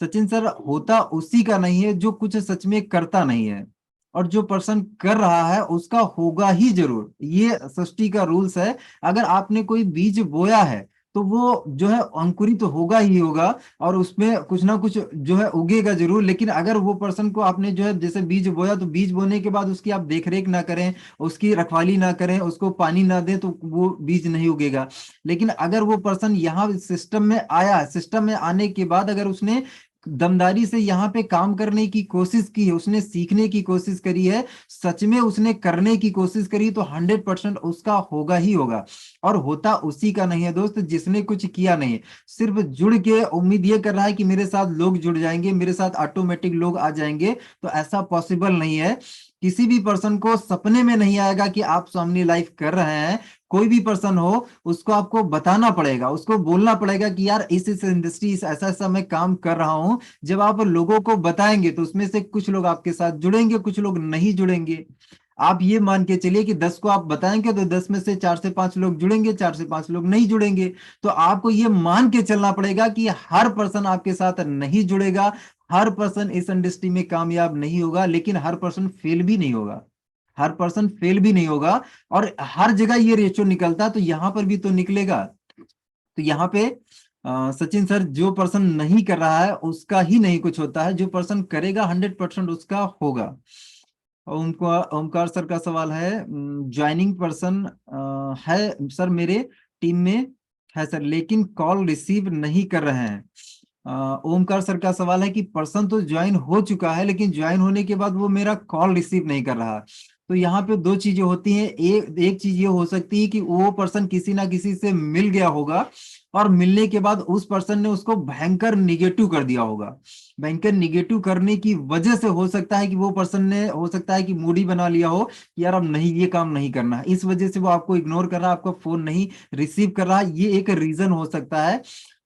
सचिन सर, होता उसी का नहीं है जो कुछ सच में करता नहीं है, और जो पर्सन कर रहा है उसका होगा ही जरूर। ये सृष्टि का रूल्स है। अगर आपने कोई बीज बोया है तो वो जो है अंकुरित तो होगा ही होगा, और उसमें कुछ ना कुछ जो है उगेगा जरूर। लेकिन अगर वो पर्सन को आपने जो है जैसे बीज बोया, तो बीज बोने के बाद उसकी आप देख रेख ना करें, उसकी रखवाली ना करें, उसको पानी ना दें, तो वो बीज नहीं उगेगा। लेकिन अगर वो पर्सन यहाँ सिस्टम में आया, सिस्टम में आने के बाद अगर उसने दमदारी से यहाँ पे काम करने की कोशिश की है, उसने सीखने की कोशिश करी है, सच में उसने करने की कोशिश करी, तो 100% उसका होगा ही होगा। और होता उसी का नहीं है दोस्त जिसने कुछ किया नहीं है, सिर्फ जुड़ के उम्मीद ये कर रहा है कि मेरे साथ लोग जुड़ जाएंगे, मेरे साथ ऑटोमेटिक लोग आ जाएंगे। तो ऐसा पॉसिबल नहीं है। किसी भी पर्सन को सपने में नहीं आएगा कि आप सामने लाइफ कर रहे हैं। कोई भी पर्सन हो, उसको आपको बताना पड़ेगा, उसको बोलना पड़ेगा कि यार इस इंडस्ट्री इस ऐसा ऐसा मैं काम कर रहा हूं। जब आप लोगों को बताएंगे तो उसमें से कुछ लोग आपके साथ जुड़ेंगे, कुछ लोग नहीं जुड़ेंगे। आप ये मान के चलिए कि 10 को आप बताएंगे तो 10 में से 4 से 5 लोग जुड़ेंगे, 4 से 5 लोग नहीं जुड़ेंगे। तो आपको ये मान के चलना पड़ेगा कि हर पर्सन आपके साथ नहीं जुड़ेगा, हर पर्सन इस इंडस्ट्री में कामयाब नहीं होगा, लेकिन हर पर्सन फेल भी नहीं होगा, हर पर्सन फेल भी नहीं होगा। और हर जगह ये रेशो निकलता है तो यहां पर भी तो निकलेगा। तो यहाँ पे सचिन सर, जो पर्सन नहीं कर रहा है उसका ही नहीं कुछ होता है, जो पर्सन करेगा 100% उसका होगा। और उनको ओमकार सर का सवाल है, ज्वाइनिंग पर्सन है सर मेरे टीम में है सर, लेकिन कॉल रिसीव नहीं कर रहे हैं। ओमकार सर का सवाल है कि पर्सन तो ज्वाइन हो चुका है लेकिन ज्वाइन होने के बाद वो मेरा कॉल रिसीव नहीं कर रहा। तो यहाँ पे दो चीजें होती हैं। एक एक चीज ये हो सकती है कि वो पर्सन किसी ना किसी से मिल गया होगा, और मिलने के बाद उस पर्सन ने उसको भयंकर निगेटिव कर दिया होगा। भयंकर निगेटिव करने की वजह से हो सकता है कि वो पर्सन ने, हो सकता है कि मूडी बना लिया हो कि यार अब नहीं, ये काम नहीं करना है, इस वजह से वो आपको इग्नोर कर रहा है, आपका फोन नहीं रिसीव कर रहा है। ये एक रीजन हो सकता है।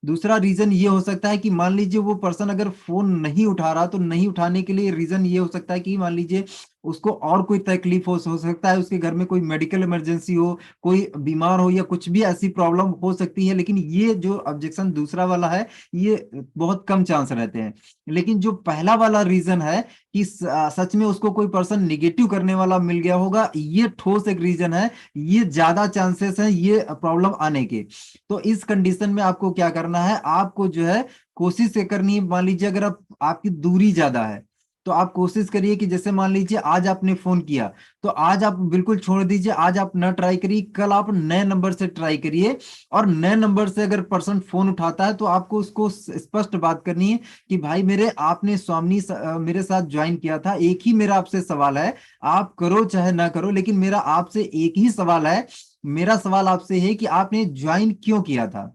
दूसरा रीजन ये हो सकता है कि मान लीजिए वो पर्सन अगर फोन नहीं उठा रहा, तो नहीं उठाने के लिए रीजन ये हो सकता है कि मान लीजिए उसको और कोई तकलीफ हो सकता है, उसके घर में कोई मेडिकल इमरजेंसी हो, कोई बीमार हो, या कुछ भी ऐसी प्रॉब्लम हो सकती है। लेकिन ये जो ऑब्जेक्शन दूसरा वाला है, ये बहुत कम चांस रहते हैं। लेकिन जो पहला वाला रीजन है कि सच में उसको कोई पर्सन निगेटिव करने वाला मिल गया होगा, ये ठोस एक रीजन है। ये ज्यादा चांसेस हैं ये प्रॉब्लम आने के। तो इस कंडीशन में आपको क्या करना है, आपको जो है कोशिश ये करनी है। मान लीजिए अगर आपकी दूरी ज्यादा है, तो आप कोशिश करिए कि जैसे मान लीजिए आज आपने फोन किया, तो आज आप बिल्कुल छोड़ दीजिए, आज आप न ट्राई करिए, कल आप नए नंबर से ट्राई करिए। और नए नंबर से अगर पर्सन फोन उठाता है तो आपको उसको स्पष्ट बात करनी है कि भाई मेरे आपने स्वामी मेरे साथ ज्वाइन किया था, एक ही मेरा आपसे सवाल है, आप करो चाहे ना करो, लेकिन मेरा आपसे एक ही सवाल है। मेरा सवाल आपसे है कि आपने ज्वाइन क्यों किया था।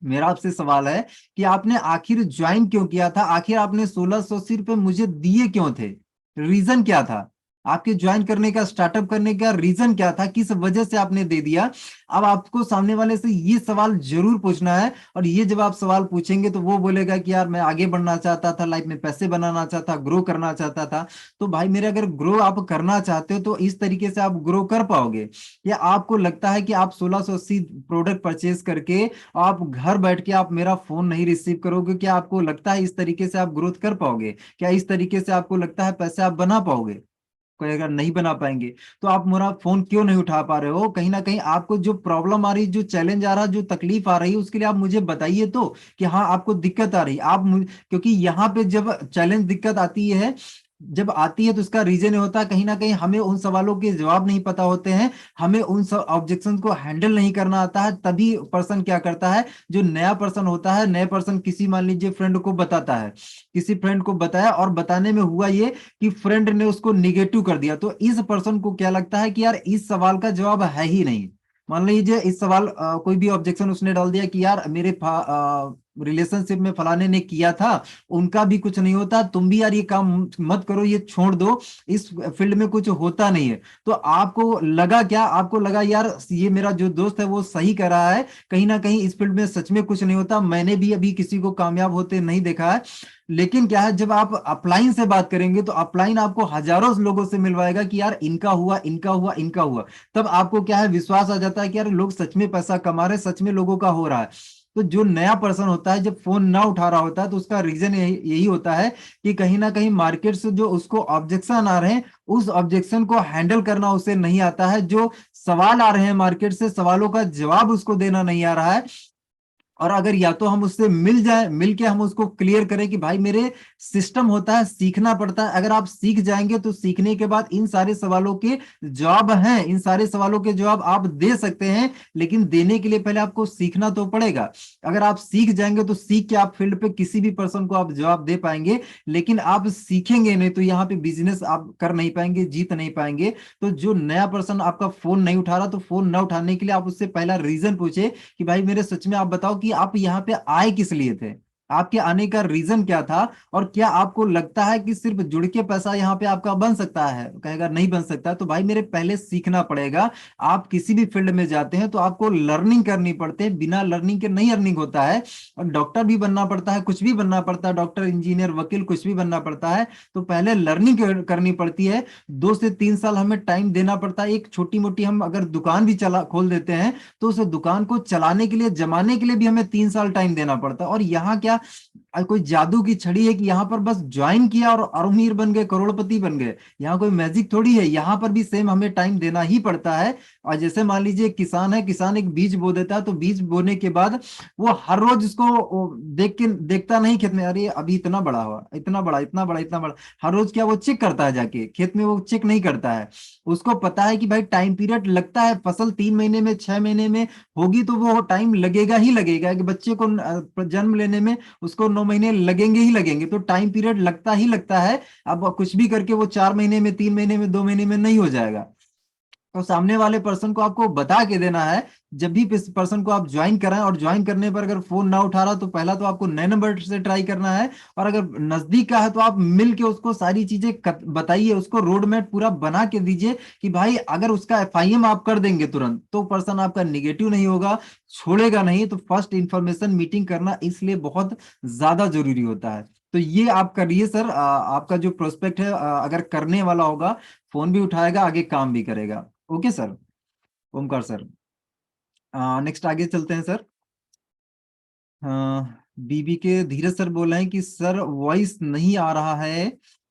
मेरा आपसे सवाल है कि आपने आखिर ज्वाइन क्यों किया था, आखिर आपने 1680 रुपये मुझे दिए क्यों थे, रीजन क्या था, आपके ज्वाइन करने का, स्टार्टअप करने का रीजन क्या था, किस वजह से आपने दे दिया। अब आपको सामने वाले से ये सवाल जरूर पूछना है, और ये जब आप सवाल पूछेंगे तो वो बोलेगा कि यार मैं आगे बढ़ना चाहता था, लाइफ में पैसे बनाना चाहता, ग्रो करना चाहता था। तो भाई मेरे, अगर ग्रो आप करना चाहते हो तो इस तरीके से आप ग्रो कर पाओगे। या आपको लगता है कि आप 1680 प्रोडक्ट परचेज करके आप घर बैठ के आप मेरा फोन नहीं रिसीव करोगे, क्या आपको लगता है इस तरीके से आप ग्रोथ कर पाओगे? क्या इस तरीके से आपको लगता है पैसे आप बना पाओगे? कोई अगर नहीं बना पाएंगे तो आप मेरा फोन क्यों नहीं उठा पा रहे हो? कहीं ना कहीं आपको जो प्रॉब्लम आ रही, जो चैलेंज आ रहा, जो तकलीफ आ रही है, उसके लिए आप मुझे बताइए तो, कि हाँ आपको दिक्कत आ रही क्योंकि यहाँ पे जब चैलेंज दिक्कत आती है, जब आती है तो उसका रीजन ये होता है, कहीं ना कहीं हमें उन सवालों के जवाब नहीं पता होते हैं, हमें उन सब ऑब्जेक्शन को हैंडल नहीं करना आता है। तभी पर्सन क्या करता है, जो नया पर्सन होता है, नए पर्सन किसी मान लीजिए फ्रेंड को बताता है, किसी फ्रेंड को बताया, और बताने में हुआ ये कि फ्रेंड ने उसको निगेटिव कर दिया, तो इस पर्सन को क्या लगता है कि यार इस सवाल का जवाब है ही नहीं। मान लीजिए इस सवाल कोई भी ऑब्जेक्शन उसने डाल दिया कि यार मेरे रिलेशनशिप में फलाने ने किया था, उनका भी कुछ नहीं होता, तुम भी यार ये काम मत करो, ये छोड़ दो, इस फील्ड में कुछ होता नहीं है। तो आपको लगा क्या, आपको लगा यार ये मेरा जो दोस्त है वो सही कर रहा है, कहीं ना कहीं इस फील्ड में सच में कुछ नहीं होता, मैंने भी अभी किसी को कामयाब होते नहीं देखा है। लेकिन क्या है, जब आप अपलाइन से बात करेंगे तो अपलाइन आपको हजारों लोगों से मिलवाएगा कि यार इनका हुआ, इनका हुआ, इनका हुआ। तब आपको क्या है, विश्वास आ जाता है कि यार लोग सच में पैसा कमा रहे, सच में लोगों का हो रहा है। तो जो नया पर्सन होता है, जब फोन ना उठा रहा होता है, तो उसका रीजन यही होता है कि कहीं ना कहीं मार्केट से जो उसको ऑब्जेक्शन आ रहे हैं, उस ऑब्जेक्शन को हैंडल करना उसे नहीं आता है। जो सवाल आ रहे हैं मार्केट से, सवालों का जवाब उसको देना नहीं आ रहा है। और अगर या तो हम उससे मिल जाए, मिल के हम उसको क्लियर करें कि भाई मेरे, सिस्टम होता है, सीखना पड़ता है, अगर आप सीख जाएंगे तो सीखने के बाद इन सारे सवालों के जवाब हैं, इन सारे सवालों के जवाब आप दे सकते हैं। लेकिन देने के लिए पहले आपको सीखना तो पड़ेगा। अगर आप सीख जाएंगे तो सीख के आप फील्ड पे किसी भी पर्सन को आप जवाब दे पाएंगे। लेकिन आप सीखेंगे नहीं तो यहाँ पे बिजनेस आप कर नहीं पाएंगे, जीत नहीं पाएंगे। तो जो नया पर्सन आपका फोन नहीं उठा रहा, तो फोन ना उठाने के लिए आप उससे पहला रीजन पूछे कि भाई मेरे, सच में आप बताओ कि आप यहाँ पे आए किस लिए थे, आपके आने का रीजन क्या था, और क्या आपको लगता है कि सिर्फ जुड़ के पैसा यहाँ पे आपका बन सकता है? कहेगा नहीं बन सकता। तो भाई मेरे, पहले सीखना पड़ेगा। आप किसी भी फील्ड में जाते हैं तो आपको लर्निंग करनी पड़ती है, बिना लर्निंग के नहीं अर्निंग होता है। और डॉक्टर भी बनना पड़ता है, कुछ भी बनना पड़ता है, डॉक्टर, इंजीनियर, वकील, कुछ भी बनना पड़ता है, तो पहले लर्निंग करनी पड़ती है। 2 से 3 साल हमें टाइम देना पड़ता है। एक छोटी मोटी हम अगर दुकान भी चला खोल देते हैं, तो उस दुकान को चलाने के लिए, जमाने के लिए भी हमें 3 साल टाइम देना पड़ता है। और यहाँ क्या कोई जादू की छड़ी है कि यहाँ पर बस ज्वाइन किया और अमीर बन गए, करोड़पति बन गए? यहाँ कोई मैजिक थोड़ी है, यहाँ पर भी सेम हमें टाइम देना ही पड़ता है। और जैसे मान लीजिए किसान है, किसान एक बीज बो देता है, तो बीज बोने के बाद वो हर रोज उसको देख के देखता नहीं खेत में, अरे अभी इतना बड़ा हुआ, इतना बड़ा, इतना बड़ा, इतना बड़ा। हर रोज क्या वो चेक करता है जाके खेत में? वो चेक नहीं करता है। उसको पता है कि भाई टाइम पीरियड लगता है, फसल 3 महीने में, 6 महीने में होगी, तो वो टाइम लगेगा ही लगेगा। कि बच्चे को जन्म लेने में उसको 9 महीने लगेंगे ही लगेंगे, तो टाइम पीरियड लगता ही लगता है। अब कुछ भी करके वो 4 महीने में, 3 महीने में, 2 महीने में नहीं हो जाएगा। तो सामने वाले पर्सन को आपको बता के देना है। जब भी इस पर्सन को आप ज्वाइन कराएं, और ज्वाइन करने पर अगर फोन ना उठा रहा, तो पहला तो आपको नए नंबर से ट्राई करना है। और अगर नजदीक का है तो आप मिल के उसको सारी चीजें बताइए, उसको रोड मैप पूरा बना के दीजिए कि भाई अगर उसका एफआईएम आप कर देंगे तुरंत, तो पर्सन आपका निगेटिव नहीं होगा, छोड़ेगा नहीं। तो फर्स्ट इंफॉर्मेशन मीटिंग करना इसलिए बहुत ज्यादा जरूरी होता है। तो ये आप करिए सर। आपका जो प्रोस्पेक्ट है, अगर करने वाला होगा, फोन भी उठाएगा, आगे काम भी करेगा। Okay sir, Omkar sir. Next आगे चलते हैं सर। बीबी के धीरज सर बोल रहे हैं कि सर वॉइस नहीं आ रहा है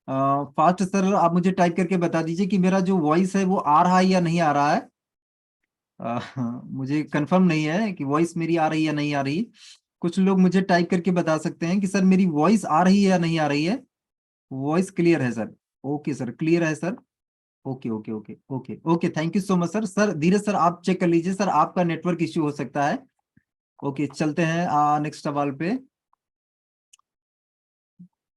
फास्ट। सर आप मुझे टाइप करके बता दीजिए कि मेरा जो वॉइस है वो आ रहा है या नहीं आ रहा है। मुझे कंफर्म नहीं है कि वॉइस मेरी आ रही है या नहीं आ रही। कुछ लोग मुझे टाइप करके बता सकते हैं कि सर मेरी वॉइस आ रही है या नहीं आ रही है। वॉइस क्लियर है सर। ओके सर, क्लियर है sir. Okay okay okay okay okay, thank you so much sir. Sir Dheeraj sir, आप चेक कर लीजिए सर, आपका नेटवर्क इश्यू हो सकता है। ओके, चलते हैं नेक्स्ट सवाल पे।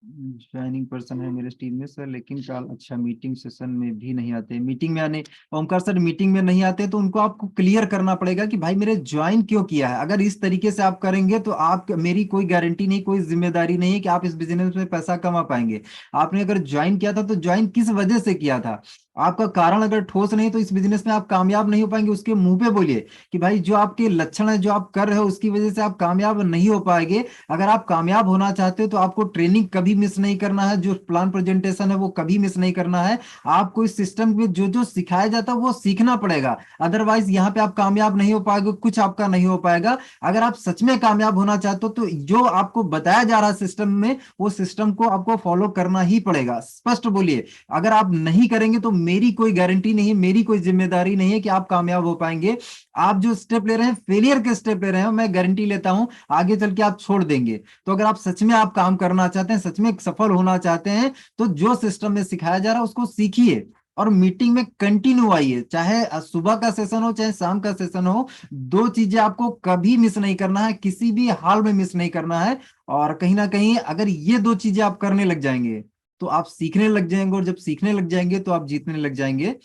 ज्वाइनिंग पर्सन है मेरे टीम में सर, लेकिन कल अच्छा मीटिंग सेशन में भी नहीं आते, मीटिंग में आने, ओमकार सर मीटिंग में नहीं आते तो उनको आपको क्लियर करना पड़ेगा कि भाई मेरे ज्वाइन क्यों किया है। अगर इस तरीके से आप करेंगे तो आप, मेरी कोई गारंटी नहीं, कोई जिम्मेदारी नहीं है कि आप इस बिजनेस में पैसा कमा पाएंगे। आपने अगर ज्वाइन किया था तो ज्वाइन किस वजह से किया था, आपका कारण अगर ठोस नहीं तो इस बिजनेस में आप कामयाब नहीं हो पाएंगे। उसके मुंह पे बोलिए कि भाई जो आपके लक्षण है, जो आप कर रहे हो उसकी वजह से आप कामयाब नहीं हो पाएंगे। अगर आप कामयाब होना चाहते हो तो आपको ट्रेनिंग कभी मिस नहीं करना है, जो प्लान प्रेजेंटेशन है वो कभी मिस नहीं करना है। आपको इस सिस्टम में जो जो सिखाया जाता है वो सीखना पड़ेगा। अदरवाइज यहाँ पे आप कामयाब नहीं हो पाएंगे, कुछ आपका नहीं हो पाएगा। अगर आप सच में कामयाब होना चाहते हो तो जो आपको बताया जा रहा है सिस्टम में, वो सिस्टम को आपको फॉलो करना ही पड़ेगा। स्पष्ट बोलिए, अगर आप नहीं करेंगे तो मेरी कोई गारंटी नहीं है, मेरी कोई जिम्मेदारी नहीं है कि आप कामयाब हो पाएंगे। आप जो स्टेप ले रहे हैं फेलियर के स्टेप ले रहे हैं, मैं गारंटी लेता हूं आगे चल के आप छोड़ देंगे। तो अगर आप सच में आप काम करना चाहते हैं, सच में सफल होना चाहते हैं, तो जो सिस्टम में सिखाया जा रहा है उसको सीखिए और मीटिंग में कंटिन्यू आइए। चाहे सुबह का सेशन हो चाहे शाम का सेशन हो, दो चीजें आपको कभी मिस नहीं करना है, किसी भी हाल में मिस नहीं करना है। और कहीं ना कहीं अगर ये दो चीजें आप करने लग जाएंगे तो आप सीखने लग जाएंगे, और जब सीखने लग जाएंगे तो आप जीतने लग जाएंगे।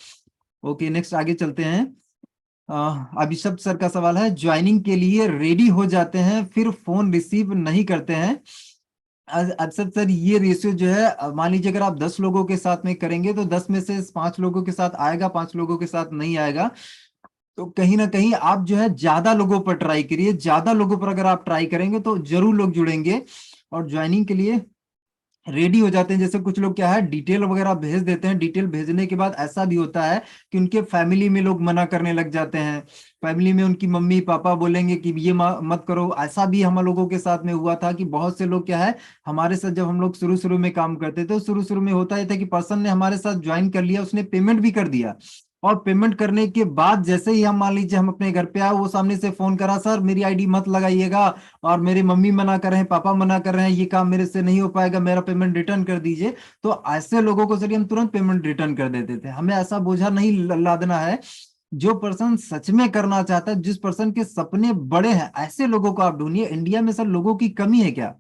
ओके, नेक्स्ट आगे चलते हैं। अभिषेक सर का सवाल है, ज्वाइनिंग के लिए रेडी हो जाते हैं फिर फोन रिसीव नहीं करते हैं। अक्सर सर ये रेशियो जो है, मान लीजिए अगर आप 10 लोगों के साथ में करेंगे तो 10 में से 5 लोगों के साथ आएगा, 5 लोगों के साथ नहीं आएगा। तो कहीं ना कहीं आप जो है ज्यादा लोगों पर ट्राई करिए, ज्यादा लोगों पर अगर आप ट्राई करेंगे तो जरूर लोग जुड़ेंगे और ज्वाइनिंग के लिए रेडी हो जाते हैं। जैसे कुछ लोग क्या है डिटेल वगैरह भेज देते हैं, डिटेल भेजने के बाद ऐसा भी होता है कि उनके फैमिली में लोग मना करने लग जाते हैं। फैमिली में उनकी मम्मी पापा बोलेंगे कि ये मत करो। ऐसा भी हम लोगों के साथ में हुआ था कि बहुत से लोग क्या है, हमारे साथ जब हम लोग शुरू शुरू में काम करते थे तो शुरू शुरू में होता ही था कि पर्सन ने हमारे साथ ज्वाइन कर लिया, उसने पेमेंट भी कर दिया, और पेमेंट करने के बाद जैसे ही हम, मान लीजिए हम अपने घर पे आए, वो सामने से फोन करा, सर मेरी आईडी मत लगाइएगा, और मेरी मम्मी मना कर रहे हैं, पापा मना कर रहे हैं, ये काम मेरे से नहीं हो पाएगा, मेरा पेमेंट रिटर्न कर दीजिए। तो ऐसे लोगों को चलिए हम तुरंत पेमेंट रिटर्न कर देते थे। हमें ऐसा बोझा नहीं लादना है। जो पर्सन सच में करना चाहता है, जिस पर्सन के सपने बड़े हैं, ऐसे लोगों को आप ढूंढिए। इंडिया में सर लोगों की कमी है क्या?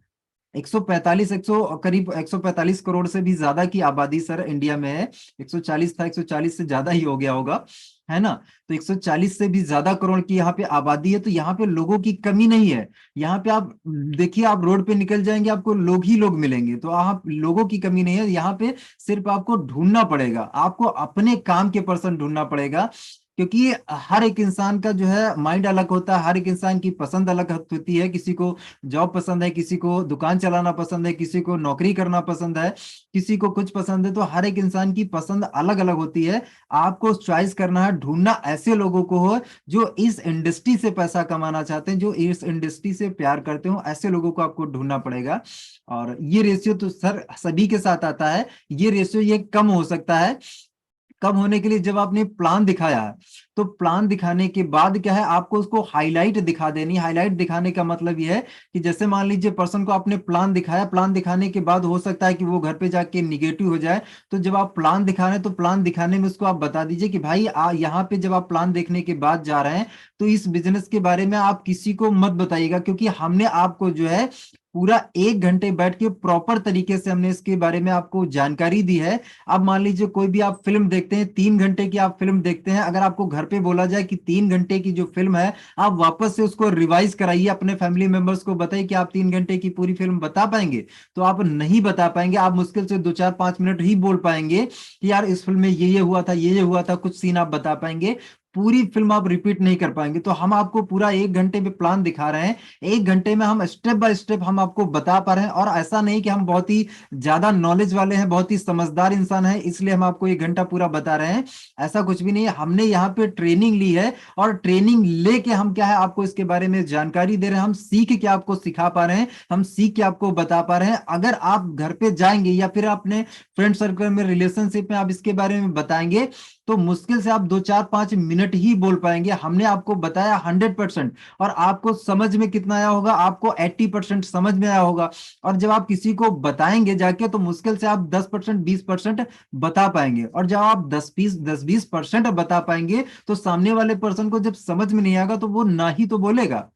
145, 100 करीब 145 करोड़ से भी ज्यादा की आबादी सर इंडिया में है। 140 था, 140 से ज्यादा ही हो गया होगा, है ना? तो 140 से भी ज्यादा करोड़ की यहाँ पे आबादी है, तो यहाँ पे लोगों की कमी नहीं है। यहाँ पे आप देखिए, आप रोड पे निकल जाएंगे आपको लोग ही लोग मिलेंगे, तो आप लोगों की कमी नहीं है यहाँ पे। सिर्फ आपको ढूंढना पड़ेगा, आपको अपने काम के पर्सन ढूंढना पड़ेगा। क्योंकि हर एक इंसान का जो है माइंड अलग होता है, हर एक इंसान की पसंद अलग होती है। किसी को जॉब पसंद है, किसी को दुकान चलाना पसंद है, किसी को नौकरी करना पसंद है, किसी को कुछ पसंद है। तो हर एक इंसान की पसंद अलग अलग होती है। आपको चॉइस करना है, ढूंढना ऐसे लोगों को हो जो इस इंडस्ट्री से पैसा कमाना चाहते हैं, जो इस इंडस्ट्री से प्यार करते हो, ऐसे लोगों को आपको ढूंढना पड़ेगा। और ये रेशियो तो सर सभी के साथ आता है। ये रेशियो ये कम हो सकता है। कम होने के लिए जब आपने प्लान दिखाया है, तो प्लान दिखाने के बाद क्या है, आपको उसको हाईलाइट दिखा देनी। हाईलाइट दिखाने का मतलब यह है कि जैसे मान लीजिए पर्सन को आपने प्लान दिखाया, प्लान दिखाने के बाद हो सकता है कि वो घर पे जाके निगेटिव हो जाए। तो जब आप प्लान दिखा रहे हैं तो प्लान दिखाने में उसको आप बता दीजिए कि भाई यहाँ पे जब आप प्लान देखने के बाद जा रहे हैं तो इस बिजनेस के बारे में आप किसी को मत बताइएगा, क्योंकि हमने आपको जो है पूरा 1 घंटे बैठ के प्रॉपर तरीके से हमने इसके बारे में आपको जानकारी दी है। अब मान लीजिए कोई भी आप फिल्म देखते हैं, 3 घंटे की आप फिल्म देखते हैं, अगर आपको घर पे बोला जाए कि 3 घंटे की जो फिल्म है आप वापस से उसको रिवाइज कराइए, अपने फैमिली मेंबर्स को बताइए कि आप 3 घंटे की पूरी फिल्म बता पाएंगे? तो आप नहीं बता पाएंगे। आप मुश्किल से 2 4 5 मिनट ही बोल पाएंगे कि यार इस फिल्म में ये हुआ था, ये हुआ था, कुछ सीन आप बता पाएंगे। पूरी फिल्म आप रिपीट नहीं कर पाएंगे। तो हम आपको पूरा 1 घंटे में प्लान दिखा रहे हैं, 1 घंटे में हम स्टेप बाय स्टेप हम आपको बता पा रहे हैं। और ऐसा नहीं कि हम बहुत ही ज्यादा नॉलेज वाले हैं, बहुत ही समझदार इंसान है इसलिए हम आपको 1 घंटा पूरा बता रहे हैं। ऐसा कुछ भी नहीं है। हमने यहाँ पे ट्रेनिंग ली है, और ट्रेनिंग लेके हम क्या है आपको इसके बारे में जानकारी दे रहे हैं। हम सीख के आपको सिखा पा रहे हैं, हम सीख के आपको बता पा रहे हैं। अगर आप घर पे जाएंगे या फिर अपने फ्रेंड सर्कल में, रिलेशनशिप में आप इसके बारे में बताएंगे, तो मुश्किल से आप 2 4 5 मिनट ही बोल पाएंगे। हमने आपको बताया 100%, और आपको समझ में कितना आया होगा, आपको 80% समझ में आया होगा। और जब आप किसी को बताएंगे जाके तो मुश्किल से आप 10% 20% बता पाएंगे। और जब आप 10 20% बता पाएंगे तो सामने वाले पर्सन को जब समझ में नहीं आएगा तो वो ना ही तो बोलेगा।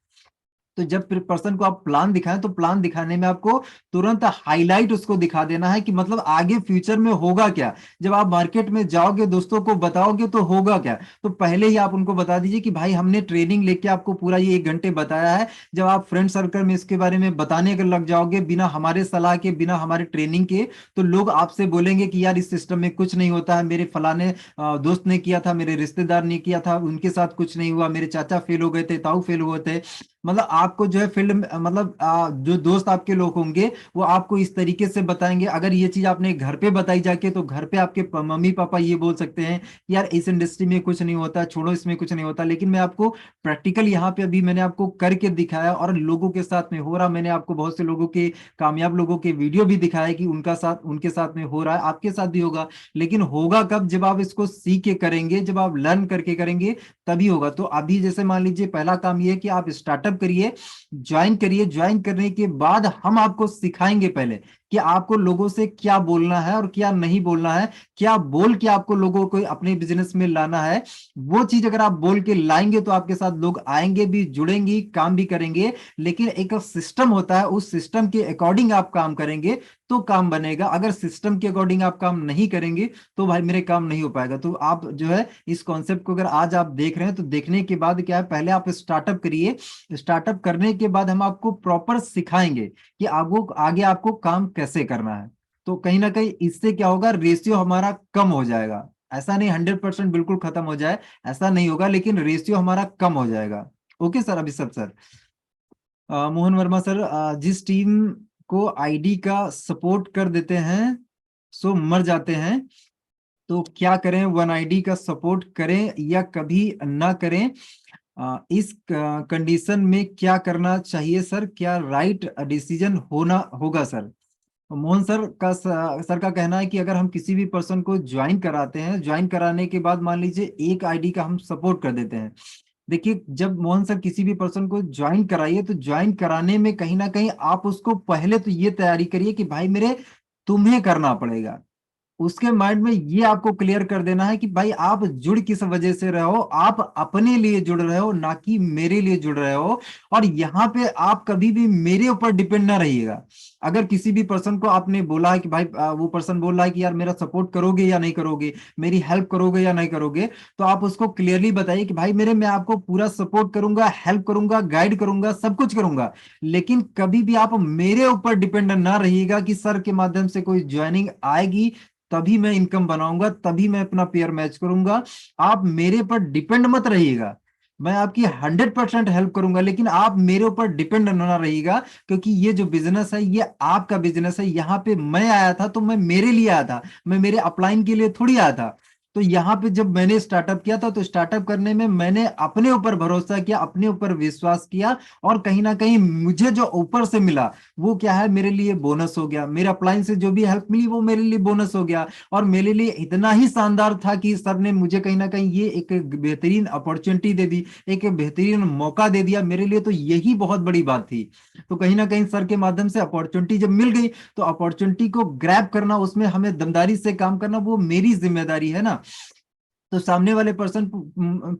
तो जब फिर पर्सन को आप प्लान दिखाएं तो प्लान दिखाने में आपको तुरंत हाईलाइट उसको दिखा देना है कि मतलब आगे फ्यूचर में होगा क्या। जब आप मार्केट में जाओगे दोस्तों को बताओगे तो होगा क्या। तो पहले ही आप उनको बता दीजिए कि भाई हमने ट्रेनिंग लेके आपको पूरा ये 1 घंटे बताया है। जब आप फ्रेंड सर्कल में इसके बारे में बताने अगर लग जाओगे बिना हमारे सलाह के, बिना हमारे ट्रेनिंग के, तो लोग आपसे बोलेंगे कि यार इस सिस्टम में कुछ नहीं होता है, मेरे फलाने दोस्त ने किया था, मेरे रिश्तेदार ने किया था, उनके साथ कुछ नहीं हुआ, मेरे चाचा फेल हो गए थे, ताऊ फेल हुए थे। मतलब आपको जो है फील्ड मतलब जो दोस्त आपके लोग होंगे वो आपको इस तरीके से बताएंगे। अगर ये चीज आपने घर पे बताई जाके तो घर पे आपके मम्मी पापा ये बोल सकते हैं कि यार इस इंडस्ट्री में कुछ नहीं होता, छोड़ो इसमें कुछ नहीं होता। लेकिन मैं आपको प्रैक्टिकल यहाँ पे अभी मैंने आपको करके दिखाया और लोगों के साथ में हो रहा। मैंने आपको बहुत से लोगों के, कामयाब लोगों के वीडियो भी दिखाया कि उनके साथ में हो रहा है, आपके साथ भी होगा। लेकिन होगा कब, जब आप इसको सीख के करेंगे, जब आप लर्न करके करेंगे तभी होगा। तो अभी जैसे मान लीजिए पहला काम ये है कि आप स्टार्टअप करिए, ज्वाइन करिए। ज्वाइन करने के बाद हम आपको सिखाएंगे पहले कि आपको लोगों से क्या बोलना है और क्या नहीं बोलना है, क्या बोल के आपको लोगों को अपने बिजनेस में लाना है। वो चीज अगर आप बोल के लाएंगे तो आपके साथ लोग आएंगे भी, जुड़ेंगे, काम भी करेंगे। लेकिन एक सिस्टम होता है, उस सिस्टम के अकॉर्डिंग आप काम करेंगे तो काम बनेगा। अगर सिस्टम के अकॉर्डिंग आप काम नहीं करेंगे तो भाई मेरे काम नहीं हो पाएगा। तो आप जो है इस कॉन्सेप्ट को अगर आज आप देख रहे हैं तो देखने के बाद क्या है, पहले आप स्टार्टअप करिए। स्टार्टअप करने के बाद हम आपको प्रॉपर सिखाएंगे कि आगो आगे आपको काम कैसे करना है। तो कहीं ना कहीं इससे क्या होगा, रेशियो हमारा कम हो जाएगा। ऐसा नहीं 100% बिल्कुल खत्म हो जाए, ऐसा नहीं होगा, लेकिन रेशियो हमारा कम हो जाएगा। ओके सर, अभिषेक सर। मोहन वर्मा सर, जिस टीम को आईडी का सपोर्ट कर देते हैं सो मर जाते हैं, तो क्या करें, वन आईडी का सपोर्ट करें या कभी ना करें? इस कंडीशन में क्या करना चाहिए सर, क्या राइट डिसीजन होना होगा सर? मोहन सर का कहना है कि अगर हम किसी भी पर्सन को ज्वाइन कराते हैं, ज्वाइन कराने के बाद मान लीजिए एक आईडी का हम सपोर्ट कर देते हैं। देखिए, जब मोहन सर किसी भी पर्सन को ज्वाइन कराइए तो ज्वाइन कराने में कहीं ना कहीं आप उसको पहले तो ये तैयारी करिए कि भाई मेरे तुम्हें करना पड़ेगा। उसके माइंड में ये आपको क्लियर कर देना है कि भाई आप जुड़ किस वजह से रहे हो, आप अपने लिए जुड़ रहे हो ना कि मेरे लिए जुड़ रहे हो। और यहाँ पे आप कभी भी मेरे ऊपर डिपेंड ना रहिएगा। अगर किसी भी पर्सन को आपने बोला है कि भाई वो पर्सन बोल रहा है कि यार मेरा सपोर्ट करोगे या नहीं करोगे, मेरी हेल्प करोगे या नहीं करोगे, तो आप उसको क्लियरली बताइए कि भाई मेरे मैं आपको पूरा सपोर्ट करूंगा, हेल्प करूंगा, गाइड करूंगा, सब कुछ करूंगा। लेकिन कभी भी आप मेरे ऊपर डिपेंड ना रहिएगा कि सर के माध्यम से कोई ज्वाइनिंग आएगी तभी मैं इनकम बनाऊंगा, तभी मैं अपना पेयर मैच करूंगा। आप मेरे पर डिपेंड मत रहिएगा। मैं आपकी 100% हेल्प करूंगा, लेकिन आप मेरे ऊपर डिपेंड ना रहिएगा। क्योंकि ये जो बिजनेस है ये आपका बिजनेस है। यहाँ पे मैं आया था तो मैं मेरे लिए आया था, मैं मेरे अपलाइन के लिए थोड़ी आया था। तो यहाँ पे जब मैंने स्टार्टअप किया था तो स्टार्टअप करने में मैंने अपने ऊपर भरोसा किया, अपने ऊपर विश्वास किया। और कहीं ना कहीं मुझे जो ऊपर से मिला वो क्या है, मेरे लिए बोनस हो गया। मेरे अपलाइन से जो भी हेल्प मिली वो मेरे लिए बोनस हो गया। और मेरे लिए इतना ही शानदार था कि सर ने मुझे कहीं ना कहीं ये एक बेहतरीन अपॉर्चुनिटी दे दी, एक बेहतरीन मौका दे दिया। मेरे लिए तो यही बहुत बड़ी बात थी। तो कहीं ना कहीं सर के माध्यम से अपॉर्चुनिटी जब मिल गई तो अपॉर्चुनिटी को ग्रैब करना, उसमें हमें दमदारी से काम करना, वो मेरी जिम्मेदारी है ना। तो सामने वाले पर्सन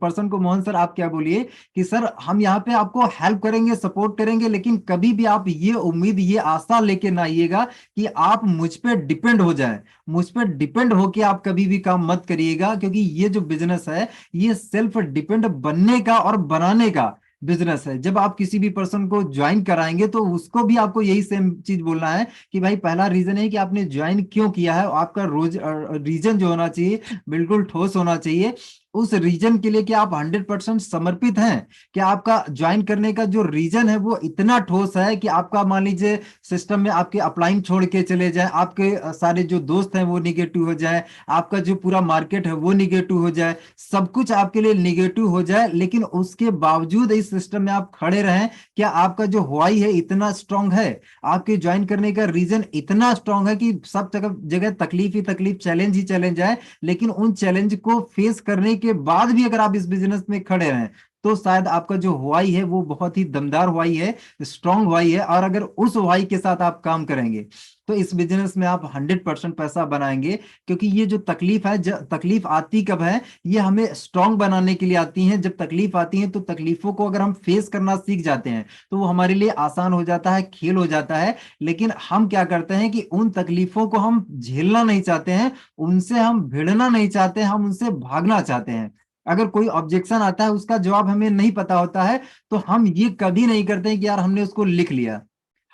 पर्सन को मोहन सर आप क्या बोलिए कि सर हम यहाँ पे आपको हेल्प करेंगे, सपोर्ट करेंगे, लेकिन कभी भी आप ये उम्मीद, ये आशा लेके ना आइएगा कि आप मुझ पे डिपेंड हो जाएं। मुझ पे डिपेंड होके आप कभी भी काम मत करिएगा, क्योंकि ये जो बिजनेस है ये सेल्फ डिपेंड बनने का और बनाने का बिजनेस है। जब आप किसी भी पर्सन को ज्वाइन कराएंगे तो उसको भी आपको यही सेम चीज बोलना है कि भाई पहला रीजन है कि आपने ज्वाइन क्यों किया है, आपका रोज रीजन जो होना चाहिए बिल्कुल ठोस होना चाहिए। उस रीजन के लिए क्या आप 100% समर्पित हैं? क्या आपका ज्वाइन करने का जो रीजन है वो इतना ठोस है कि आपका मान लीजिए सिस्टम में आपके अपलाइन छोड़ के चले जाए, आपके सारे जो दोस्त हैं वो निगेटिव हो जाए, आपका जो पूरा मार्केट है वो निगेटिव हो जाए, सब कुछ आपके लिए निगेटिव हो जाए, लेकिन उसके बावजूद इस सिस्टम में आप खड़े रहें? क्या आपका जो व्हाई है इतना स्ट्रांग है? आपके ज्वाइन करने का रीजन इतना स्ट्रांग है कि सब जगह जगह तकलीफ ही तकलीफ, चैलेंज ही चैलेंज है, लेकिन उन चैलेंज को फेस करने के बाद भी अगर आप इस बिजनेस में खड़े रहें, तो शायद आपका जो हवाई है वो बहुत ही दमदार हवाई है, स्ट्रांग हवाई है। और अगर उस हवाई के साथ आप काम करेंगे तो इस बिजनेस में आप 100% पैसा बनाएंगे। क्योंकि ये जो तकलीफ है, तकलीफ आती कब है? ये हमें स्ट्रांग बनाने के लिए आती है। जब तकलीफ आती है तो तकलीफों को अगर हम फेस करना सीख जाते हैं तो वो हमारे लिए आसान हो जाता है, खेल हो जाता है। लेकिन हम क्या करते हैं कि उन तकलीफों को हम झेलना नहीं चाहते हैं, उनसे हम भिड़ना नहीं चाहते हैं, हम उनसे भागना चाहते हैं। अगर कोई ऑब्जेक्शन आता है, उसका जवाब हमें नहीं पता होता है, तो हम ये कभी नहीं करते हैं कि यार हमने उसको लिख लिया।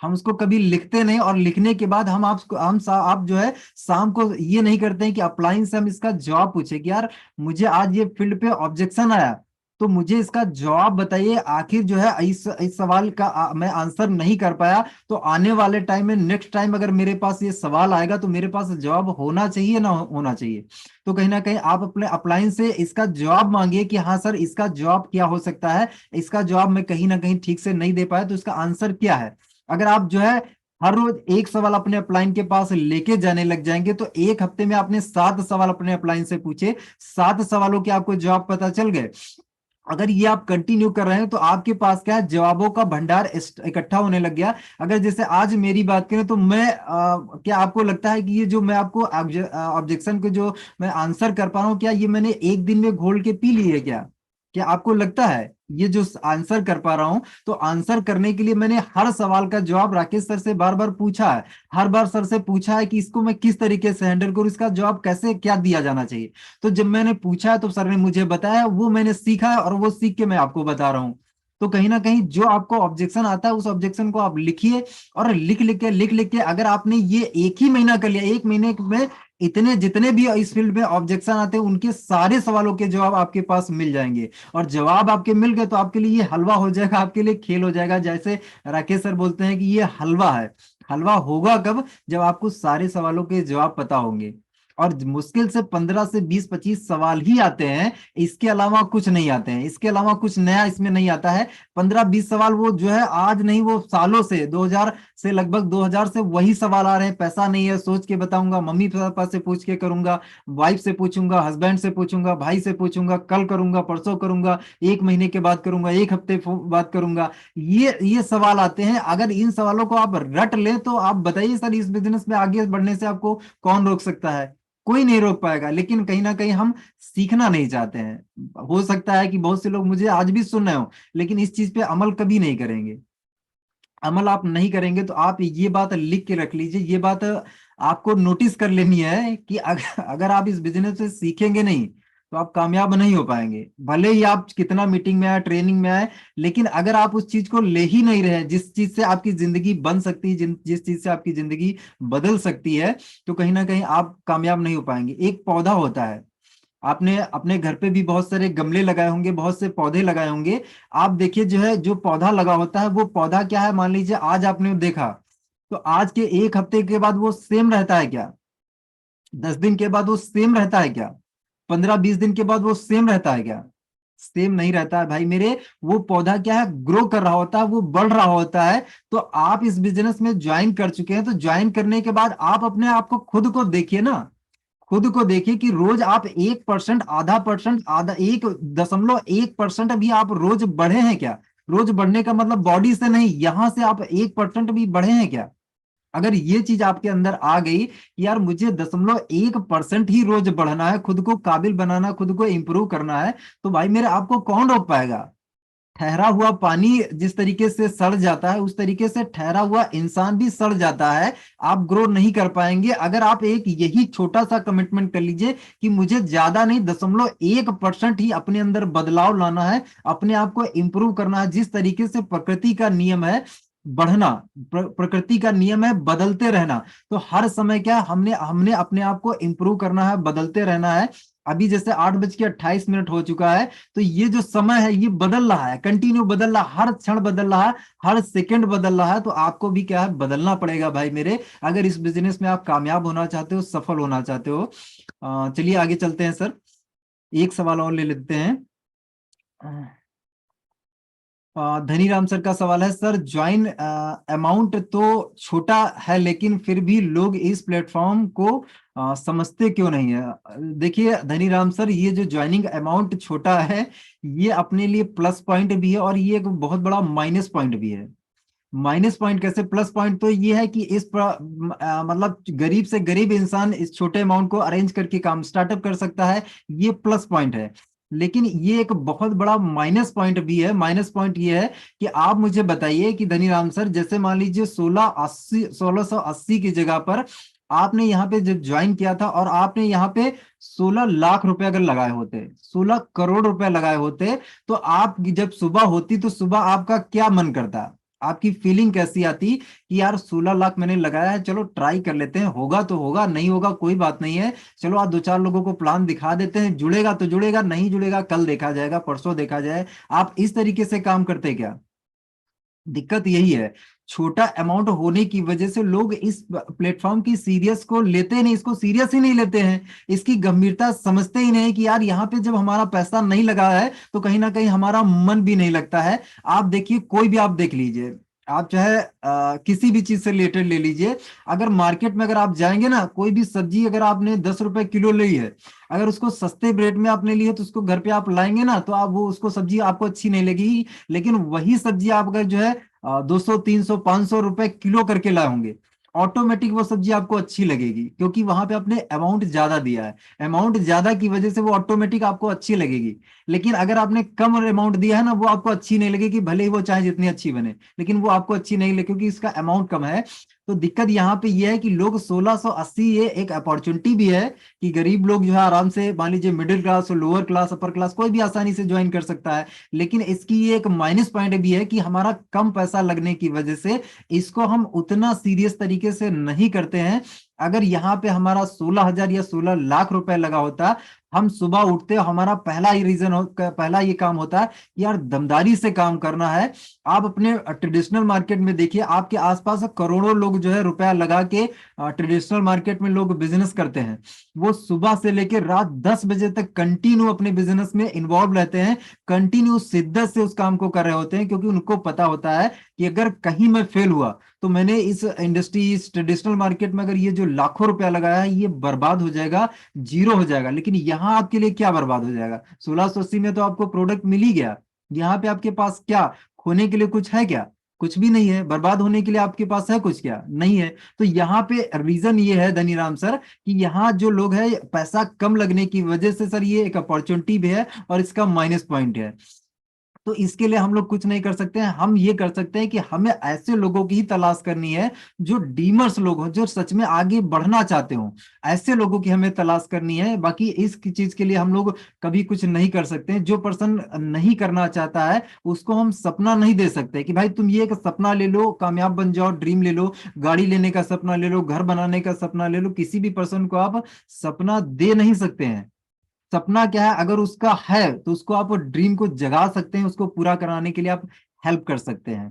हम उसको कभी लिखते नहीं, और लिखने के बाद हम आप जो है शाम को ये नहीं करते हैं कि अपलाइन से हम इसका जवाब पूछे कि यार मुझे आज ये फील्ड पे ऑब्जेक्शन आया, तो मुझे इसका जवाब बताइए। आखिर जो है इस सवाल का मैं आंसर नहीं कर पाया, तो आने वाले टाइम में नेक्स्ट टाइम अगर मेरे पास ये सवाल आएगा तो मेरे पास जवाब होना चाहिए ना होना चाहिए। तो कहीं ना कहीं आप अपने अपलाइन से इसका जवाब मांगिए कि हाँ सर, इसका जवाब क्या हो सकता है, इसका जवाब मैं कहीं ना कहीं ठीक से नहीं दे पाया, तो इसका आंसर क्या है। अगर आप जो है हर रोज एक सवाल अपने अपलाइन के पास लेके जाने लग जाएंगे, तो एक हफ्ते में आपने 7 सवाल अपने अपलाइन से पूछे, 7 सवालों के आपको जवाब पता चल गए। अगर ये आप कंटिन्यू कर रहे हैं तो आपके पास क्या है, जवाबों का भंडार इकट्ठा होने लग गया। अगर जैसे आज मेरी बात करें तो मैं क्या आपको लगता है कि ये जो मैं आपको ऑब्जेक्शन के जो मैं आंसर कर पा रहा हूँ, क्या ये मैंने एक दिन में घोल के पी ली है क्या? क्या आपको लगता है ये जो आंसर कर पा रहा हूं, तो आंसर करने के लिए मैंने हर सवाल का जवाब राकेश सर से बार बार पूछा है। हर बार सर से पूछा है कि इसको मैं किस तरीके से हैंडल करूं, इसका जवाब कैसे क्या दिया जाना चाहिए। तो जब मैंने पूछा है तो सर ने मुझे बताया, वो मैंने सीखा है, और वो सीख के मैं आपको बता रहा हूँ। तो कहीं ना कहीं जो आपको ऑब्जेक्शन आता है उस ऑब्जेक्शन को आप लिखिए, और लिख लिख के अगर आपने ये एक ही महीना कर लिया, एक महीने में इतने जितने भी इस फील्ड में ऑब्जेक्शन आते हैं उनके सारे सवालों के जवाब आपके पास मिल जाएंगे। और जवाब आपके मिल गए तो आपके लिए ये हलवा हो जाएगा, आपके लिए खेल हो जाएगा। जैसे राकेश सर बोलते हैं कि ये हलवा है। हलवा होगा कब? जब आपको सारे सवालों के जवाब पता होंगे। और मुश्किल से 15 से 20 25 सवाल ही आते हैं, इसके अलावा कुछ नहीं आते हैं, इसके अलावा कुछ नया इसमें नहीं आता है। 15 20 सवाल वो जो है आज नहीं, वो सालों से 2000 से, लगभग 2000 से वही सवाल आ रहे हैं। पैसा नहीं है, सोच के बताऊंगा, मम्मी पापा से पूछ के करूंगा, वाइफ से पूछूंगा, हस्बैंड से पूछूंगा, भाई से पूछूंगा, कल करूंगा, परसों करूंगा, एक महीने के बाद करूंगा, एक हफ्ते बाद करूंगा। ये सवाल आते हैं। अगर इन सवालों को आप रट लें तो आप बताइए सर, इस बिजनेस में आगे बढ़ने से आपको कौन रोक सकता है? कोई नहीं रोक पाएगा। लेकिन कहीं ना कहीं हम सीखना नहीं चाहते हैं। हो सकता है कि बहुत से लोग मुझे आज भी सुन रहे हो, लेकिन इस चीज पे अमल कभी नहीं करेंगे। अमल आप नहीं करेंगे तो आप ये बात लिख के रख लीजिए, ये बात आपको नोटिस कर लेनी है कि अगर आप इस बिजनेस से सीखेंगे नहीं तो आप कामयाब नहीं हो पाएंगे। भले ही आप कितना मीटिंग में आए, ट्रेनिंग में आए, लेकिन अगर आप उस चीज को ले ही नहीं रहे, जिस चीज से आपकी जिंदगी बन सकती है, जिस चीज से आपकी जिंदगी बदल सकती है, तो कहीं ना कहीं आप कामयाब नहीं हो पाएंगे। एक पौधा होता है, आपने अपने घर पे भी बहुत सारे गमले लगाए होंगे, बहुत से पौधे लगाए होंगे। आप देखिए जो है, जो पौधा लगा होता है वो पौधा क्या है, मान लीजिए आज आपने देखा, तो आज के एक हफ्ते के बाद वो सेम रहता है क्या? 10 दिन के बाद वो सेम रहता है क्या? 15 20 दिन के बाद वो सेम रहता है क्या? सेम नहीं रहता है भाई मेरे। वो पौधा क्या है, ग्रो कर रहा होता है, वो बढ़ रहा होता है। तो आप इस बिजनेस में ज्वाइन कर चुके हैं, तो ज्वाइन करने के बाद आप अपने आप को, खुद को देखिए ना, खुद को देखिए कि रोज आप 1%, आधा परसेंट, आधा 1.1% भी आप रोज बढ़े हैं क्या? रोज बढ़ने का मतलब बॉडी से नहीं, यहां से आप 1% भी बढ़े हैं क्या? अगर ये चीज आपके अंदर आ गई कि यार मुझे 0.1% ही रोज बढ़ना है, खुद को काबिल बनाना, खुद को इंप्रूव करना है, तो भाई मेरे आपको कौन रोक पाएगा? ठहरा हुआ पानी जिस तरीके से सड़ जाता है, उस तरीके से ठहरा हुआ इंसान भी सड़ जाता है। आप ग्रो नहीं कर पाएंगे। अगर आप एक यही छोटा सा कमिटमेंट कर लीजिए कि मुझे ज्यादा नहीं, 0.1% ही अपने अंदर बदलाव लाना है, अपने आप को इंप्रूव करना है। जिस तरीके से प्रकृति का नियम है बढ़ना, प्रकृति का नियम है बदलते रहना, तो हर समय क्या हमने हमने अपने आप को इंप्रूव करना है, बदलते रहना है। अभी जैसे 8:28 हो चुका है, तो ये जो समय है ये बदल रहा है, कंटिन्यू बदल रहा है, हर क्षण बदल रहा है, हर सेकंड बदल रहा है। तो आपको भी क्या है, बदलना पड़ेगा भाई मेरे, अगर इस बिजनेस में आप कामयाब होना चाहते हो, सफल होना चाहते हो। चलिए आगे चलते हैं सर, एक सवाल और ले लेते हैं। धनीराम सर का सवाल है, सर ज्वाइन अमाउंट तो छोटा है, लेकिन फिर भी लोग इस प्लेटफॉर्म को समझते क्यों नहीं है? देखिए धनीराम सर, ये जो ज्वाइनिंग अमाउंट छोटा है, ये अपने लिए प्लस पॉइंट भी है और ये एक बहुत बड़ा माइनस पॉइंट भी है। माइनस पॉइंट कैसे? प्लस पॉइंट तो ये है कि मतलब गरीब से गरीब इंसान इस छोटे अमाउंट को अरेंज करके काम स्टार्टअप कर सकता है, ये प्लस पॉइंट है। लेकिन ये एक बहुत बड़ा माइनस पॉइंट भी है। माइनस पॉइंट ये है कि आप मुझे बताइए कि धनीराम सर, जैसे मान लीजिए 1680 की जगह पर आपने यहाँ पे जब ज्वाइन किया था और आपने यहाँ पे 16 लाख रुपए अगर लगाए होते, 16 करोड़ रुपए लगाए होते, तो आप जब सुबह होती तो सुबह आपका क्या मन करता, आपकी फीलिंग कैसी आती कि यार 16 लाख मैंने लगाया है, चलो ट्राई कर लेते हैं, होगा तो होगा, नहीं होगा कोई बात नहीं है, चलो आज दो चार लोगों को प्लान दिखा देते हैं, जुड़ेगा तो जुड़ेगा, नहीं जुड़ेगा कल देखा जाएगा, परसों देखा जाए। आप इस तरीके से काम करते क्या? दिक्कत यही है, छोटा अमाउंट होने की वजह से लोग इस प्लेटफॉर्म की सीरियस को लेते नहीं, इसको सीरियस ही नहीं लेते हैं, इसकी गंभीरता समझते ही नहीं कि यार यहाँ पे जब हमारा पैसा नहीं लगा है तो कहीं ना कहीं हमारा मन भी नहीं लगता है। आप देखिए, कोई भी आप देख लीजिए, आप चाहे किसी भी चीज से रिलेटेड ले लीजिए, अगर मार्केट में अगर आप जाएंगे ना, कोई भी सब्जी अगर आपने 10 रुपए किलो ली है, अगर उसको सस्ते रेट में आपने ली है तो उसको घर पे आप लाएंगे ना, तो आप वो उसको सब्जी आपको अच्छी नहीं लगेगी। लेकिन वही सब्जी आप अगर जो है 200 300 500 रुपए किलो करके लाए होंगे, ऑटोमेटिक वो सब्जी आपको अच्छी लगेगी, क्योंकि वहां पे आपने अमाउंट ज्यादा दिया है, अमाउंट ज्यादा की वजह से वो ऑटोमेटिक आपको अच्छी लगेगी। लेकिन अगर आपने कम अमाउंट दिया है ना, वो आपको अच्छी नहीं लगेगी, भले ही वो चाहे जितनी अच्छी बने, लेकिन वो आपको अच्छी नहीं लगेगी क्योंकि इसका अमाउंट कम है। तो दिक्कत यहाँ पे ये है कि लोग 1680, ये एक अपॉर्चुनिटी भी है कि गरीब लोग जो है आराम से, मान लीजिए मिडिल क्लास और लोअर क्लास अपर क्लास कोई भी आसानी से ज्वाइन कर सकता है। लेकिन इसकी ये एक माइनस पॉइंट भी है कि हमारा कम पैसा लगने की वजह से इसको हम उतना सीरियस तरीके से नहीं करते हैं। अगर यहाँ पे हमारा 16 हजार या 16 लाख रुपए लगा होता, हम सुबह उठते, हमारा पहला ही पहला ये काम होता है कि यार दमदारी से काम करना है। आप अपने ट्रेडिशनल मार्केट में देखिए, आपके आसपास करोड़ों लोग जो है रुपया लगा के ट्रेडिशनल मार्केट में लोग बिजनेस करते हैं, वो सुबह से लेकर रात 10 बजे तक कंटिन्यू अपने बिजनेस में इन्वॉल्व रहते हैं, कंटिन्यू शिद्दत से उस काम को कर रहे होते हैं, क्योंकि उनको पता होता है कि अगर कहीं मैं फेल हुआ तो मैंने इस इंडस्ट्री, इस ट्रेडिशनल मार्केट में अगर ये जो लाखों रुपया लगाया है ये बर्बाद हो जाएगा, जीरो हो जाएगा। लेकिन यहाँ आपके लिए क्या बर्बाद हो जाएगा? 1680 में तो आपको प्रोडक्ट मिल ही गया, यहाँ पे आपके पास क्या खोने के लिए कुछ है क्या? कुछ भी नहीं है। बर्बाद होने के लिए आपके पास है कुछ क्या? नहीं है। तो यहाँ पे रीजन ये है धनीराम सर कि यहाँ जो लोग है, पैसा कम लगने की वजह से सर ये एक अपॉर्चुनिटी भी है और इसका माइनस पॉइंट है। तो इसके लिए हम लोग कुछ नहीं कर सकते हैं, हम ये कर सकते हैं कि हमें ऐसे लोगों की ही तलाश करनी है जो डीमर्स लोग हों, जो सच में आगे बढ़ना चाहते हों, ऐसे लोगों की हमें तलाश करनी है। बाकी इस चीज के लिए हम लोग कभी कुछ नहीं कर सकते हैं। जो पर्सन नहीं करना चाहता है उसको हम सपना नहीं दे सकते कि भाई तुम ये एक सपना ले लो, कामयाब बन जाओ, ड्रीम ले लो, गाड़ी लेने का सपना ले लो, घर बनाने का सपना ले लो, किसी भी पर्सन को आप सपना दे नहीं सकते हैं। सपना क्या है, अगर उसका है तो उसको आप ड्रीम को जगा सकते हैं, उसको पूरा कराने के लिए आप हेल्प कर सकते हैं।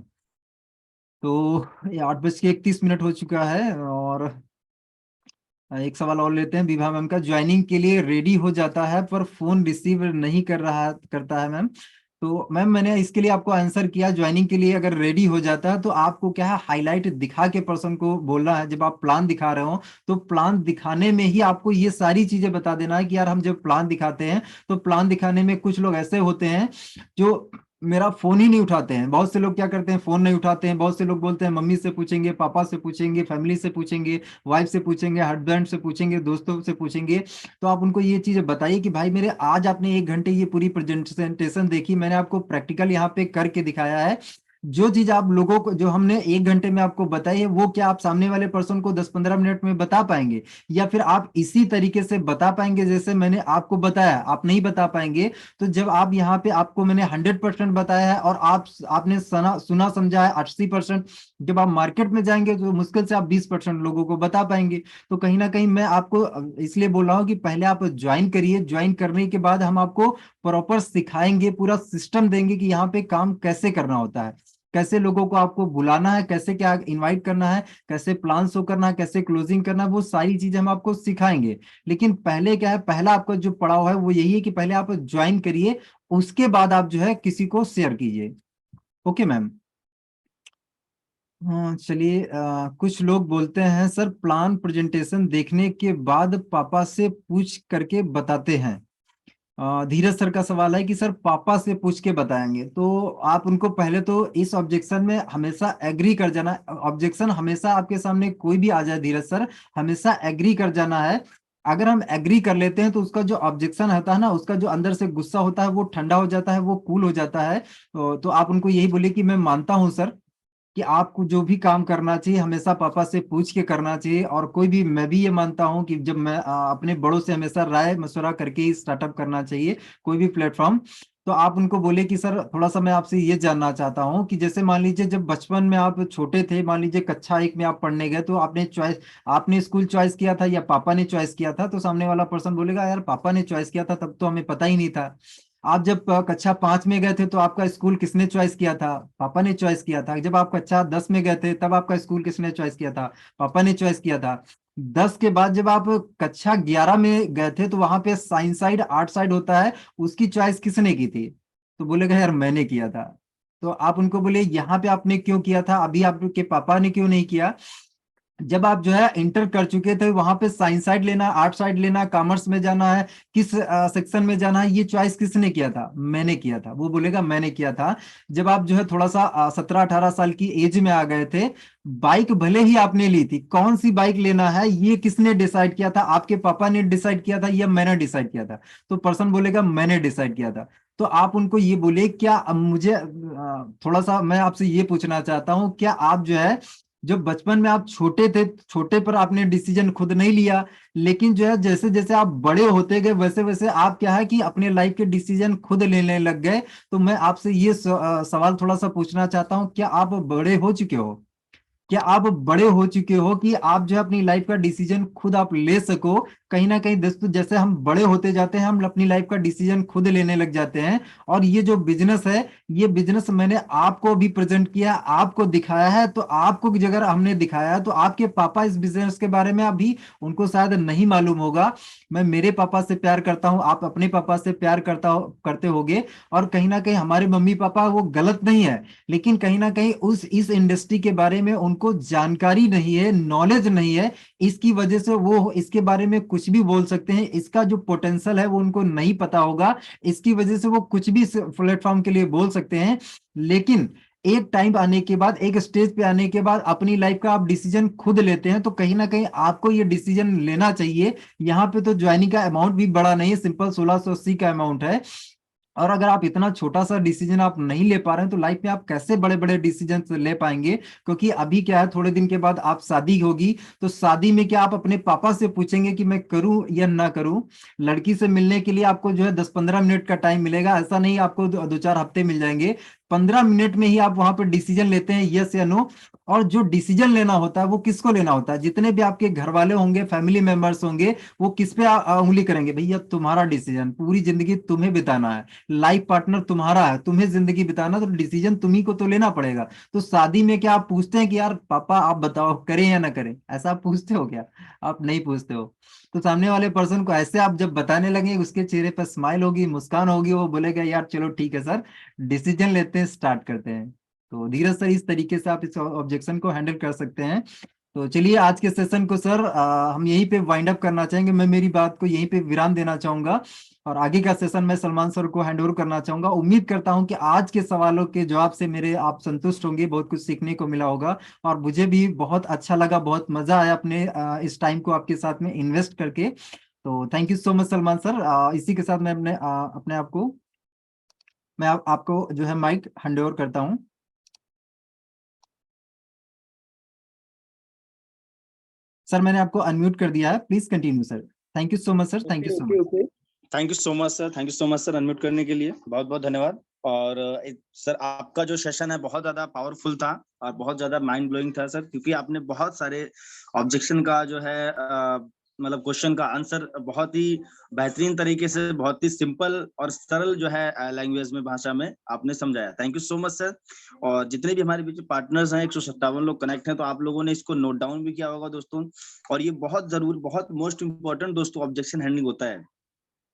तो ये 8:31 हो चुका है और एक सवाल और लेते हैं। विभा मैम का, ज्वाइनिंग के लिए रेडी हो जाता है पर फोन रिसीव नहीं कर रहा करता है मैम। तो मैम मैंने इसके लिए आपको आंसर किया, ज्वाइनिंग के लिए अगर रेडी हो जाता है तो आपको क्या है, हाईलाइट दिखा के पर्सन को बोलना है, जब आप प्लान दिखा रहे हो तो प्लान दिखाने में ही आपको ये सारी चीजें बता देना है कि यार हम जब प्लान दिखाते हैं तो प्लान दिखाने में कुछ लोग ऐसे होते हैं जो मेरा फोन ही नहीं उठाते हैं। बहुत से लोग क्या करते हैं, फोन नहीं उठाते हैं, बहुत से लोग बोलते हैं मम्मी से पूछेंगे, पापा से पूछेंगे, फैमिली से पूछेंगे, वाइफ से पूछेंगे, हस्बैंड से पूछेंगे, दोस्तों से पूछेंगे। तो आप उनको ये चीजें बताइए कि भाई मेरे आज आपने 1 घंटे ये पूरी प्रेजेंटेशन देखी, मैंने आपको प्रैक्टिकल यहाँ पे करके दिखाया है, जो चीज आप लोगों को, जो हमने 1 घंटे में आपको बताई है, वो क्या आप सामने वाले पर्सन को 10-15 मिनट में बता पाएंगे? या फिर आप इसी तरीके से बता पाएंगे जैसे मैंने आपको बताया? आप नहीं बता पाएंगे। तो जब आप यहाँ पे, आपको मैंने 100% बताया है और आपने सुना सुना समझा है 80%, जब आप मार्केट में जाएंगे तो मुश्किल से आप 20% लोगों को बता पाएंगे। तो कहीं ना कहीं मैं आपको इसलिए बोल रहा हूँ कि पहले आप ज्वाइन करिए। ज्वाइन करने के बाद हम आपको प्रॉपर सिखाएंगे, पूरा सिस्टम देंगे कि यहाँ पे काम कैसे करना होता है, कैसे लोगों को आपको बुलाना है, कैसे क्या इनवाइट करना है, कैसे प्लान शो करना है, कैसे क्लोजिंग करना है, वो सारी चीजें हम आपको सिखाएंगे। लेकिन पहले क्या है, पहला आपका जो पड़ाव है वो यही है कि पहले आप ज्वाइन करिए, उसके बाद आप जो है किसी को शेयर कीजिए। Okay ma'am. हाँ चलिए, कुछ लोग बोलते हैं सर प्लान प्रेजेंटेशन देखने के बाद पापा से पूछ करके बताते हैं। धीरज सर का सवाल है कि सर पापा से पूछ के बताएंगे, तो आप उनको पहले तो इस ऑब्जेक्शन में हमेशा एग्री कर जाना। ऑब्जेक्शन हमेशा आपके सामने कोई भी आ जाए धीरज सर, हमेशा एग्री कर जाना है। अगर हम एग्री कर लेते हैं तो उसका जो ऑब्जेक्शन होता है ना, उसका जो अंदर से गुस्सा होता है वो ठंडा हो जाता है, वो कूल हो जाता है। तो आप उनको यही बोलिए कि मैं मानता हूँ सर कि आपको जो भी काम करना चाहिए हमेशा पापा से पूछ के करना चाहिए। और कोई भी, मैं भी ये मानता हूँ कि जब मैं अपने बड़ों से हमेशा राय मशवरा करके ही स्टार्टअप करना चाहिए कोई भी प्लेटफॉर्म। तो आप उनको बोले कि सर थोड़ा सा मैं आपसे ये जानना चाहता हूँ कि जैसे मान लीजिए जब बचपन में आप छोटे थे, मान लीजिए कक्षा 1 में आप पढ़ने गए, तो आपने चॉइस, आपने स्कूल चॉइस किया था या पापा ने चॉइस किया था? तो सामने वाला पर्सन बोलेगा यार पापा ने चॉइस किया था, तब तो हमें पता ही नहीं था। आप जब कक्षा 5 में गए थे तो आपका स्कूल किसने चॉइस किया था? पापा ने चॉइस किया था। जब आप कक्षा 10 में गए थे तब आपका स्कूल किसने चॉइस किया था? पापा ने चॉइस किया था। 10 के बाद जब आप कक्षा 11 में गए थे तो वहां पे साइंस साइड, आर्ट साइड होता है, उसकी चॉइस किसने की थी? तो बोलेगा यार मैंने किया था। तो आप उनको बोले यहाँ पे आपने क्यों किया था, अभी आपके पापा ने क्यों नहीं किया? जब आप जो है इंटर कर चुके थे वहां पे साइंस साइड लेना, आर्ट साइड लेना, कॉमर्स में जाना है, किस सेक्शन में जाना है, ये चॉइस किसने किया था? मैंने किया था। वो बोलेगा मैंने किया था। जब आप जो है थोड़ा सा 17-18 साल की एज में आ गए थे, बाइक भले ही आपने ली थी, कौन सी बाइक लेना है ये किसने डिसाइड किया था? आपके पापा ने डिसाइड किया था या मैंने डिसाइड किया था? तो पर्सन बोलेगा मैंने डिसाइड किया था। तो आप उनको ये बोले, क्या अब मुझे थोड़ा सा मैं आपसे ये पूछना चाहता हूँ, क्या आप जो है, जो बचपन में आप छोटे थे, छोटे पर आपने डिसीजन खुद नहीं लिया, लेकिन जो है जैसे जैसे आप बड़े होते गए वैसे वैसे आप क्या है कि अपने लाइफ के डिसीजन खुद लेने लग गए। तो मैं आपसे ये सवाल थोड़ा सा पूछना चाहता हूँ, क्या आप बड़े हो चुके हो? क्या आप बड़े हो चुके हो कि आप जो है अपनी लाइफ का डिसीजन खुद आप ले सको? कहीं ना कहीं दोस्तों, जैसे हम बड़े होते जाते हैं हम अपनी लाइफ का डिसीजन खुद लेने लग जाते हैं। और ये जो बिजनेस है, ये बिजनेस मैंने आपको भी प्रेजेंट किया, आपको दिखाया है। तो आपको की जगह हमने दिखाया है, तो आपके पापा इस बिजनेस के बारे में अभी उनको शायद नहीं मालूम होगा। मैं मेरे पापा से प्यार करता हूँ, आप अपने पापा से प्यार करते होगे। और कहीं ना कहीं हमारे मम्मी पापा वो गलत नहीं है, लेकिन कहीं ना कहीं उस इस इंडस्ट्री के बारे में उनको जानकारी नहीं है, नॉलेज नहीं है। इसकी वजह से वो इसके बारे में कुछ भी बोल सकते हैं, इसका जो पोटेंशियल है वो उनको नहीं पता होगा। इसकी वजह से वो कुछ भी प्लेटफॉर्म के लिए बोल सकते हैं। लेकिन एक टाइम आने के बाद, एक स्टेज पे आने के बाद अपनी लाइफ का आप डिसीजन खुद लेते हैं, तो कहीं ना कहीं आपको ये डिसीजन लेना चाहिए। यहाँ पे तो ज्वाइनिंग का अमाउंट भी बड़ा नहीं है, सिंपल 1680 का अमाउंट है। और अगर आप इतना छोटा सा डिसीजन आप नहीं ले पा रहे हैं तो लाइफ में आप कैसे बड़े बड़े डिसीजन ले पाएंगे? क्योंकि अभी क्या है, थोड़े दिन के बाद आप शादी होगी, तो शादी में क्या आप अपने पापा से पूछेंगे कि मैं करूं या ना करूं? लड़की से मिलने के लिए आपको जो है 10-15 मिनट का टाइम मिलेगा, ऐसा नहीं आपको 2-4 हफ्ते मिल जाएंगे। 15 मिनट में ही आप वहां पर डिसीजन लेते हैं, यस या नो। और जो डिसीजन लेना होता है वो किसको लेना होता है? जितने भी आपके घर वाले होंगे, फैमिली मेंबर्स होंगे, वो किस पे उंगली करेंगे? भैया तुम्हारा डिसीजन, पूरी जिंदगी तुम्हें बिताना है, लाइफ पार्टनर तुम्हारा है, तुम्हें जिंदगी बिताना, तो डिसीजन तुम्ही को तो लेना पड़ेगा। तो शादी में क्या आप पूछते हैं कि यार पापा आप बताओ करें या ना करें? ऐसा आप पूछते हो क्या? आप नहीं पूछते हो। तो सामने वाले पर्सन को ऐसे आप जब बताने लगे, उसके चेहरे पर स्माइल होगी, मुस्कान होगी, वो बोलेगा यार चलो ठीक है सर, डिसीजन लेते हैं, स्टार्ट करते हैं। तो धीरज सर, इस तरीके से आप इस ऑब्जेक्शन को हैंडल कर सकते हैं। तो चलिए आज के सेशन को सर हम यहीं पे वाइंड अप करना चाहेंगे, मैं मेरी बात को यहीं पे विराम देना चाहूंगा। और आगे का सेशन मैं सलमान सर को हैंड ओवर करना चाहूंगा। उम्मीद करता हूं कि आज के सवालों के जवाब से मेरे आप संतुष्ट होंगे, बहुत कुछ सीखने को मिला होगा। और मुझे भी बहुत अच्छा लगा, बहुत मजा आया अपने इस टाइम को आपके साथ में इन्वेस्ट करके। तो thank you so much Salman sir. इसी के साथ मैं अपने आप को, मैं आपको जो है माइक हैंड ओवर करता हूँ। सर मैंने आपको अनम्यूट कर दिया है, please continue sir. Thank you so much sir, thank you so much. Okay, thank you so much sir, thank you so much sir unmute करने के लिए, बहुत बहुत धन्यवाद। और सर आपका जो सेशन है बहुत ज्यादा पावरफुल था और बहुत ज्यादा माइंड ब्लोइंग था सर, क्योंकि आपने बहुत सारे ऑब्जेक्शन का जो है मतलब क्वेश्चन का आंसर बहुत ही बेहतरीन तरीके से, बहुत ही सिंपल और सरल जो है लैंग्वेज में, भाषा में आपने समझाया। Thank you so much sir. और जितने भी हमारे बीच पार्टनर्स हैं, 157 लोग कनेक्ट हैं, तो आप लोगों ने इसको नोट डाउन भी किया होगा दोस्तों। और ये बहुत जरूर, बहुत मोस्ट इंपॉर्टेंट दोस्तों ऑब्जेक्शन हैंडलिंग होता है,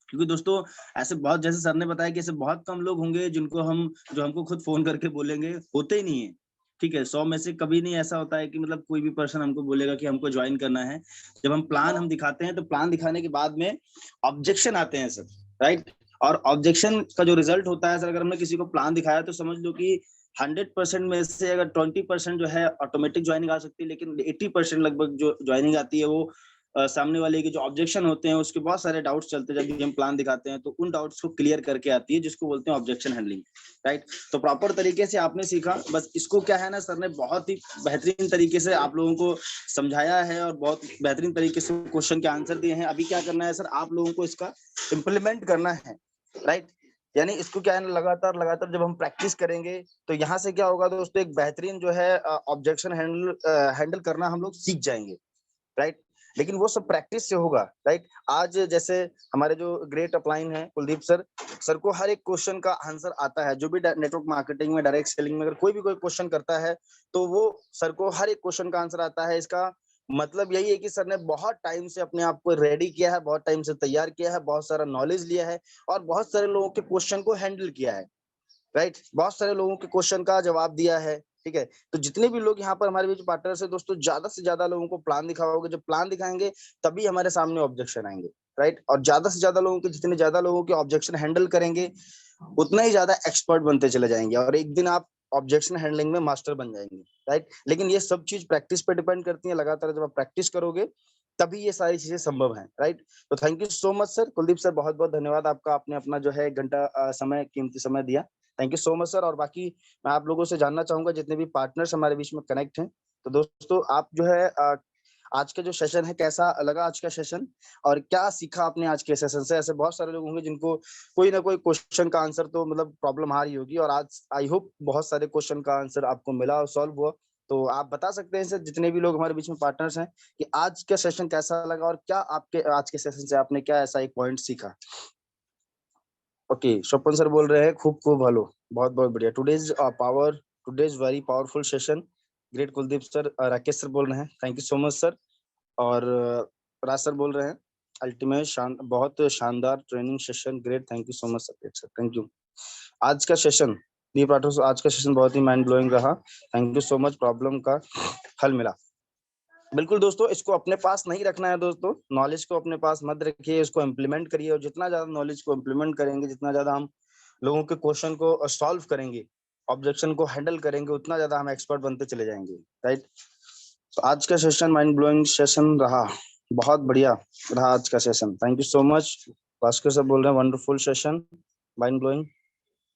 क्योंकि दोस्तों ऐसे बहुत, जैसे सर ने बताया कि ऐसे बहुत कम लोग होंगे जिनको हम, जो हमको खुद फोन करके बोलेंगे, होते ही नहीं है। ठीक है, 100 में से कभी नहीं ऐसा होता है कि मतलब कोई भी पर्सन हमको बोलेगा कि हमको ज्वाइन करना है। जब हम प्लान दिखाते हैं, तो प्लान दिखाने के बाद में ऑब्जेक्शन आते हैं सर, राइट। और ऑब्जेक्शन का जो रिजल्ट होता है सर, अगर हमने किसी को प्लान दिखाया तो समझ लो कि 100% में से अगर 20% जो है ऑटोमेटिक ज्वाइनिंग आ सकती है, लेकिन 80% लगभग जो ज्वाइनिंग आती है वो सामने वाले के जो ऑब्जेक्शन होते हैं उसके बहुत सारे डाउट्स चलते हैं। जब भी हम प्लान दिखाते हैं तो उन डाउट्स को क्लियर करके आती है, जिसको बोलते हैं ऑब्जेक्शन हैंडलिंग, राइट। तो प्रॉपर तरीके से आपने सीखा, बस इसको क्या है ना, सर ने बहुत ही बेहतरीन तरीके से आप लोगों को समझाया है और बहुत बेहतरीन तरीके से क्वेश्चन के आंसर दिए हैं। अभी क्या करना है सर, आप लोगों को इसका इम्प्लीमेंट करना है, राइट। यानी इसको क्या है ना, लगातार लगातार जब हम प्रैक्टिस करेंगे तो यहाँ से क्या होगा दोस्तों, एक बेहतरीन जो है ऑब्जेक्शन हैंडल करना हम लोग सीख जाएंगे, राइट। लेकिन वो सब प्रैक्टिस से होगा, राइट। आज जैसे हमारे जो ग्रेट अपलाइन है कुलदीप सर, सर को हर एक क्वेश्चन का आंसर आता है। जो भी नेटवर्क मार्केटिंग में, डायरेक्ट सेलिंग में अगर कोई भी कोई क्वेश्चन करता है तो वो सर को हर एक क्वेश्चन का आंसर आता है। इसका मतलब यही है कि सर ने बहुत टाइम से अपने आप को रेडी किया है, बहुत टाइम से तैयार किया है, बहुत सारा नॉलेज लिया है और बहुत सारे लोगों के क्वेश्चन को हैंडल किया है, राइट। बहुत सारे लोगों के क्वेश्चन का जवाब दिया है, ठीक है। तो जितने भी लोग यहाँ पर हमारे बीच पार्टनर्स है दोस्तों, ज्यादा से ज्यादा लोगों को प्लान दिखाओगे। जब प्लान दिखाएंगे तभी हमारे सामने ऑब्जेक्शन आएंगे, राइट। और ज्यादा से ज्यादा लोगों के, जितने ज्यादा लोगों के ऑब्जेक्शन हैंडल करेंगे उतना ही ज्यादा एक्सपर्ट बनते चले जाएंगे और एक दिन आप ऑब्जेक्शन हैंडलिंग में मास्टर बन जाएंगे, राइट। लेकिन ये सब चीज प्रैक्टिस पे डिपेंड करती है। लगातार जब आप प्रैक्टिस करोगे तभी ये सारी चीजें संभव है, राइट। तो thank you so much sir. Kuldeep sir बहुत बहुत धन्यवाद आपका, आपने अपना जो है 1 घंटा समय, कीमती समय दिया। Thank you so much sir. और बाकी मैं आप लोगों से जानना चाहूंगा, जितने भी पार्टनर्स हमारे बीच में कनेक्ट हैं, तो दोस्तों आप जो है आज का जो सेशन है, कैसा लगा आज का सेशन और क्या सीखा आपने आज के सेशन से? ऐसे बहुत सारे लोग होंगे जिनको कोई ना कोई क्वेश्चन का आंसर तो मतलब प्रॉब्लम आ रही होगी, और आज आई होप बहुत सारे क्वेश्चन का आंसर आपको मिला और सॉल्व हुआ। तो आप बता सकते हैं सर, जितने भी लोग हमारे बीच में पार्टनर्स हैं, कि आज का सेशन कैसा लगा और क्या आपके आज के सेशन से आपने क्या ऐसा एक पॉइंट सीखा? ओके, स्वपन सर बोल रहे हैं खूब खूब हेलो, बहुत बहुत बढ़िया। Today's very powerful session, great Kuldeep sir. Rakesh sir बोल रहे हैं thank you so much sir. और राज सर बोल रहे हैं अल्टीमेट बहुत शानदार training session, great, thank you so much sir, thank you. आज का सेशन, दीप राठौर, आज का सेशन बहुत ही माइंड ब्लोइंग रहा, thank you so much, problem का हल मिला। बिल्कुल दोस्तों, इसको अपने पास नहीं रखना है दोस्तों, नॉलेज को अपने पास मत रखिए, इसको इम्प्लीमेंट करिए। और जितना ज्यादा नॉलेज को इम्प्लीमेंट करेंगे, जितना ज्यादा हम लोगों के क्वेश्चन को सॉल्व करेंगे, ऑब्जेक्शन को हैंडल करेंगे, उतना ज्यादा हम एक्सपर्ट बनते चले जाएंगे, राइट। तो आज का सेशन माइंड ब्लोइंग सेशन रहा, बहुत बढ़िया रहा आज का session, thank you so much. Bhaskar sir बोल रहे हैं wonderful session, mind blowing,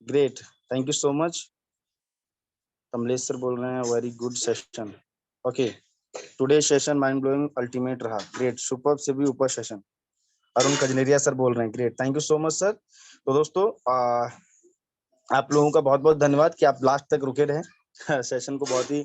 great, thank you so much. Kamlesh sir बोल रहे हैं very good session, okay. Today session mind blowing ultimate रहा, ग्रेट, सुपर से भी ऊपर सेशन। अरुण कजनेरिया सर बोल रहे हैं great, thank you so much sir. तो दोस्तों आप लोगों का बहुत बहुत धन्यवाद कि आप लास्ट तक रुके रहे। सेशन को बहुत ही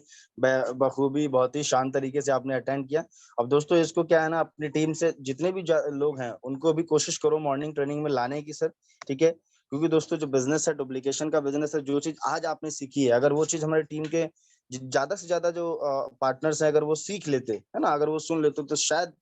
बखूबी, बहुत ही शांत तरीके से आपने अटेंड किया। अब दोस्तों इसको क्या है ना, अपनी टीम से जितने भी लोग हैं उनको भी कोशिश करो मॉर्निंग ट्रेनिंग में लाने की सर, ठीक है। क्योंकि दोस्तों जो बिजनेस है, डुप्लीकेशन का बिजनेस है, जो चीज आज आपने सीखी है, अगर वो चीज हमारी टीम के ज्यादा से ज्यादा जो पार्टनर्स हैं, अगर वो सीख लेते है ना, अगर वो सुन लेते, तो शायद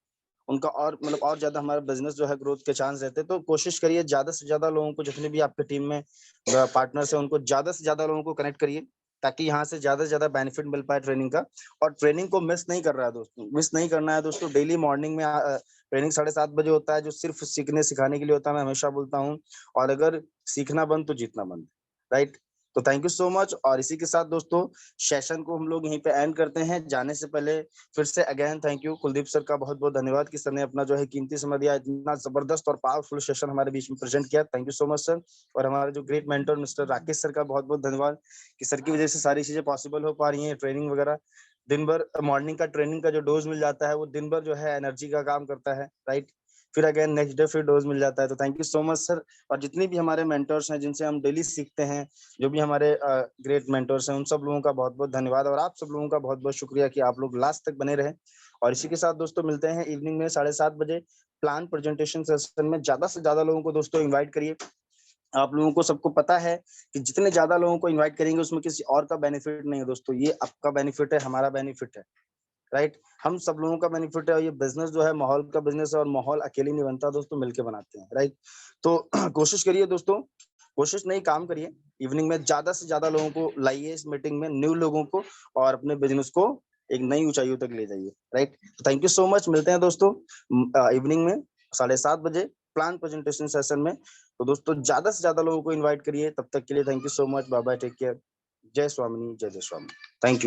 उनका और मतलब और ज्यादा हमारा बिजनेस जो है ग्रोथ के चांस रहते। तो कोशिश करिए ज्यादा से ज्यादा लोगों को, जितने भी आपके टीम में पार्टनर्स है, उनको ज्यादा से ज्यादा लोगों को कनेक्ट करिए, ताकि यहाँ से ज्यादा से ज्यादा बेनिफिट मिल पाए ट्रेनिंग का। और ट्रेनिंग को मिस नहीं कर रहा है दोस्तों, मिस नहीं करना है दोस्तों। डेली मॉर्निंग में ट्रेनिंग 7:30 बजे होता है, जो सिर्फ सीखने सिखाने के लिए होता है, मैं हमेशा बोलता हूँ। और अगर सीखना बंद तो जीतना बंद, राइट। तो थैंक यू सो मच। और इसी के साथ दोस्तों सेशन को हम लोग यहीं पे एंड करते हैं। जाने से पहले फिर से again thank you Kuldeep sir का, बहुत बहुत धन्यवाद कि सर ने अपना जो है कीमती समय दिया, इतना जबरदस्त और पावरफुल सेशन हमारे बीच में प्रेजेंट किया, thank you so much sir. और हमारे जो great mentor mister Rakesh sir का बहुत बहुत धन्यवाद कि सर की वजह से सारी चीजें पॉसिबल हो पा रही हैं, ट्रेनिंग वगैरह। दिन भर मॉर्निंग का ट्रेनिंग का जो डोज मिल जाता है वो दिन भर जो है एनर्जी का काम करता है, राइट। फिर अगेन नेक्स्ट डे फिर डोज मिल जाता है। तो thank you so much sir. और जितने भी हमारे मेंटर्स हैं जिनसे हम डेली सीखते हैं, जो भी हमारे ग्रेट मेंटर्स हैं, उन सब लोगों का बहुत बहुत धन्यवाद, और आप सब लोगों का बहुत बहुत शुक्रिया कि आप लोग लास्ट तक बने रहे। और इसी के साथ दोस्तों मिलते हैं इवनिंग में 7:30 बजे प्लान प्रेजेंटेशन सेशन में। ज्यादा से ज्यादा लोगों को दोस्तों इन्वाइट करिए। आप लोगों को सबको पता है कि जितने ज्यादा लोगों को इनवाइट करेंगे उसमें किसी और का बेनिफिट नहीं है दोस्तों, ये आपका बेनिफिट है, हमारा बेनिफिट है, राइट। हम सब लोगों का बेनिफिट है। और ये बिजनेस जो है माहौल का बिजनेस है, और माहौल अकेले नहीं बनता दोस्तों, मिलके बनाते हैं, राइट। तो कोशिश करिए दोस्तों, कोशिश नहीं काम करिए, इवनिंग में ज्यादा से ज्यादा लोगों को लाइए इस मीटिंग में, न्यू लोगों को, और अपने बिजनेस को एक नई ऊंचाइयों तक ले जाइए, right. Thank you so much. मिलते हैं दोस्तों इवनिंग में 7:30 बजे प्लान प्रेजेंटेशन सेशन में। तो दोस्तों ज्यादा से ज्यादा लोगों को इन्वाइट करिए। तब तक के लिए thank you so much. Bye bye, take care. जय स्वामिनी, जय जय स्वामी। Thank you.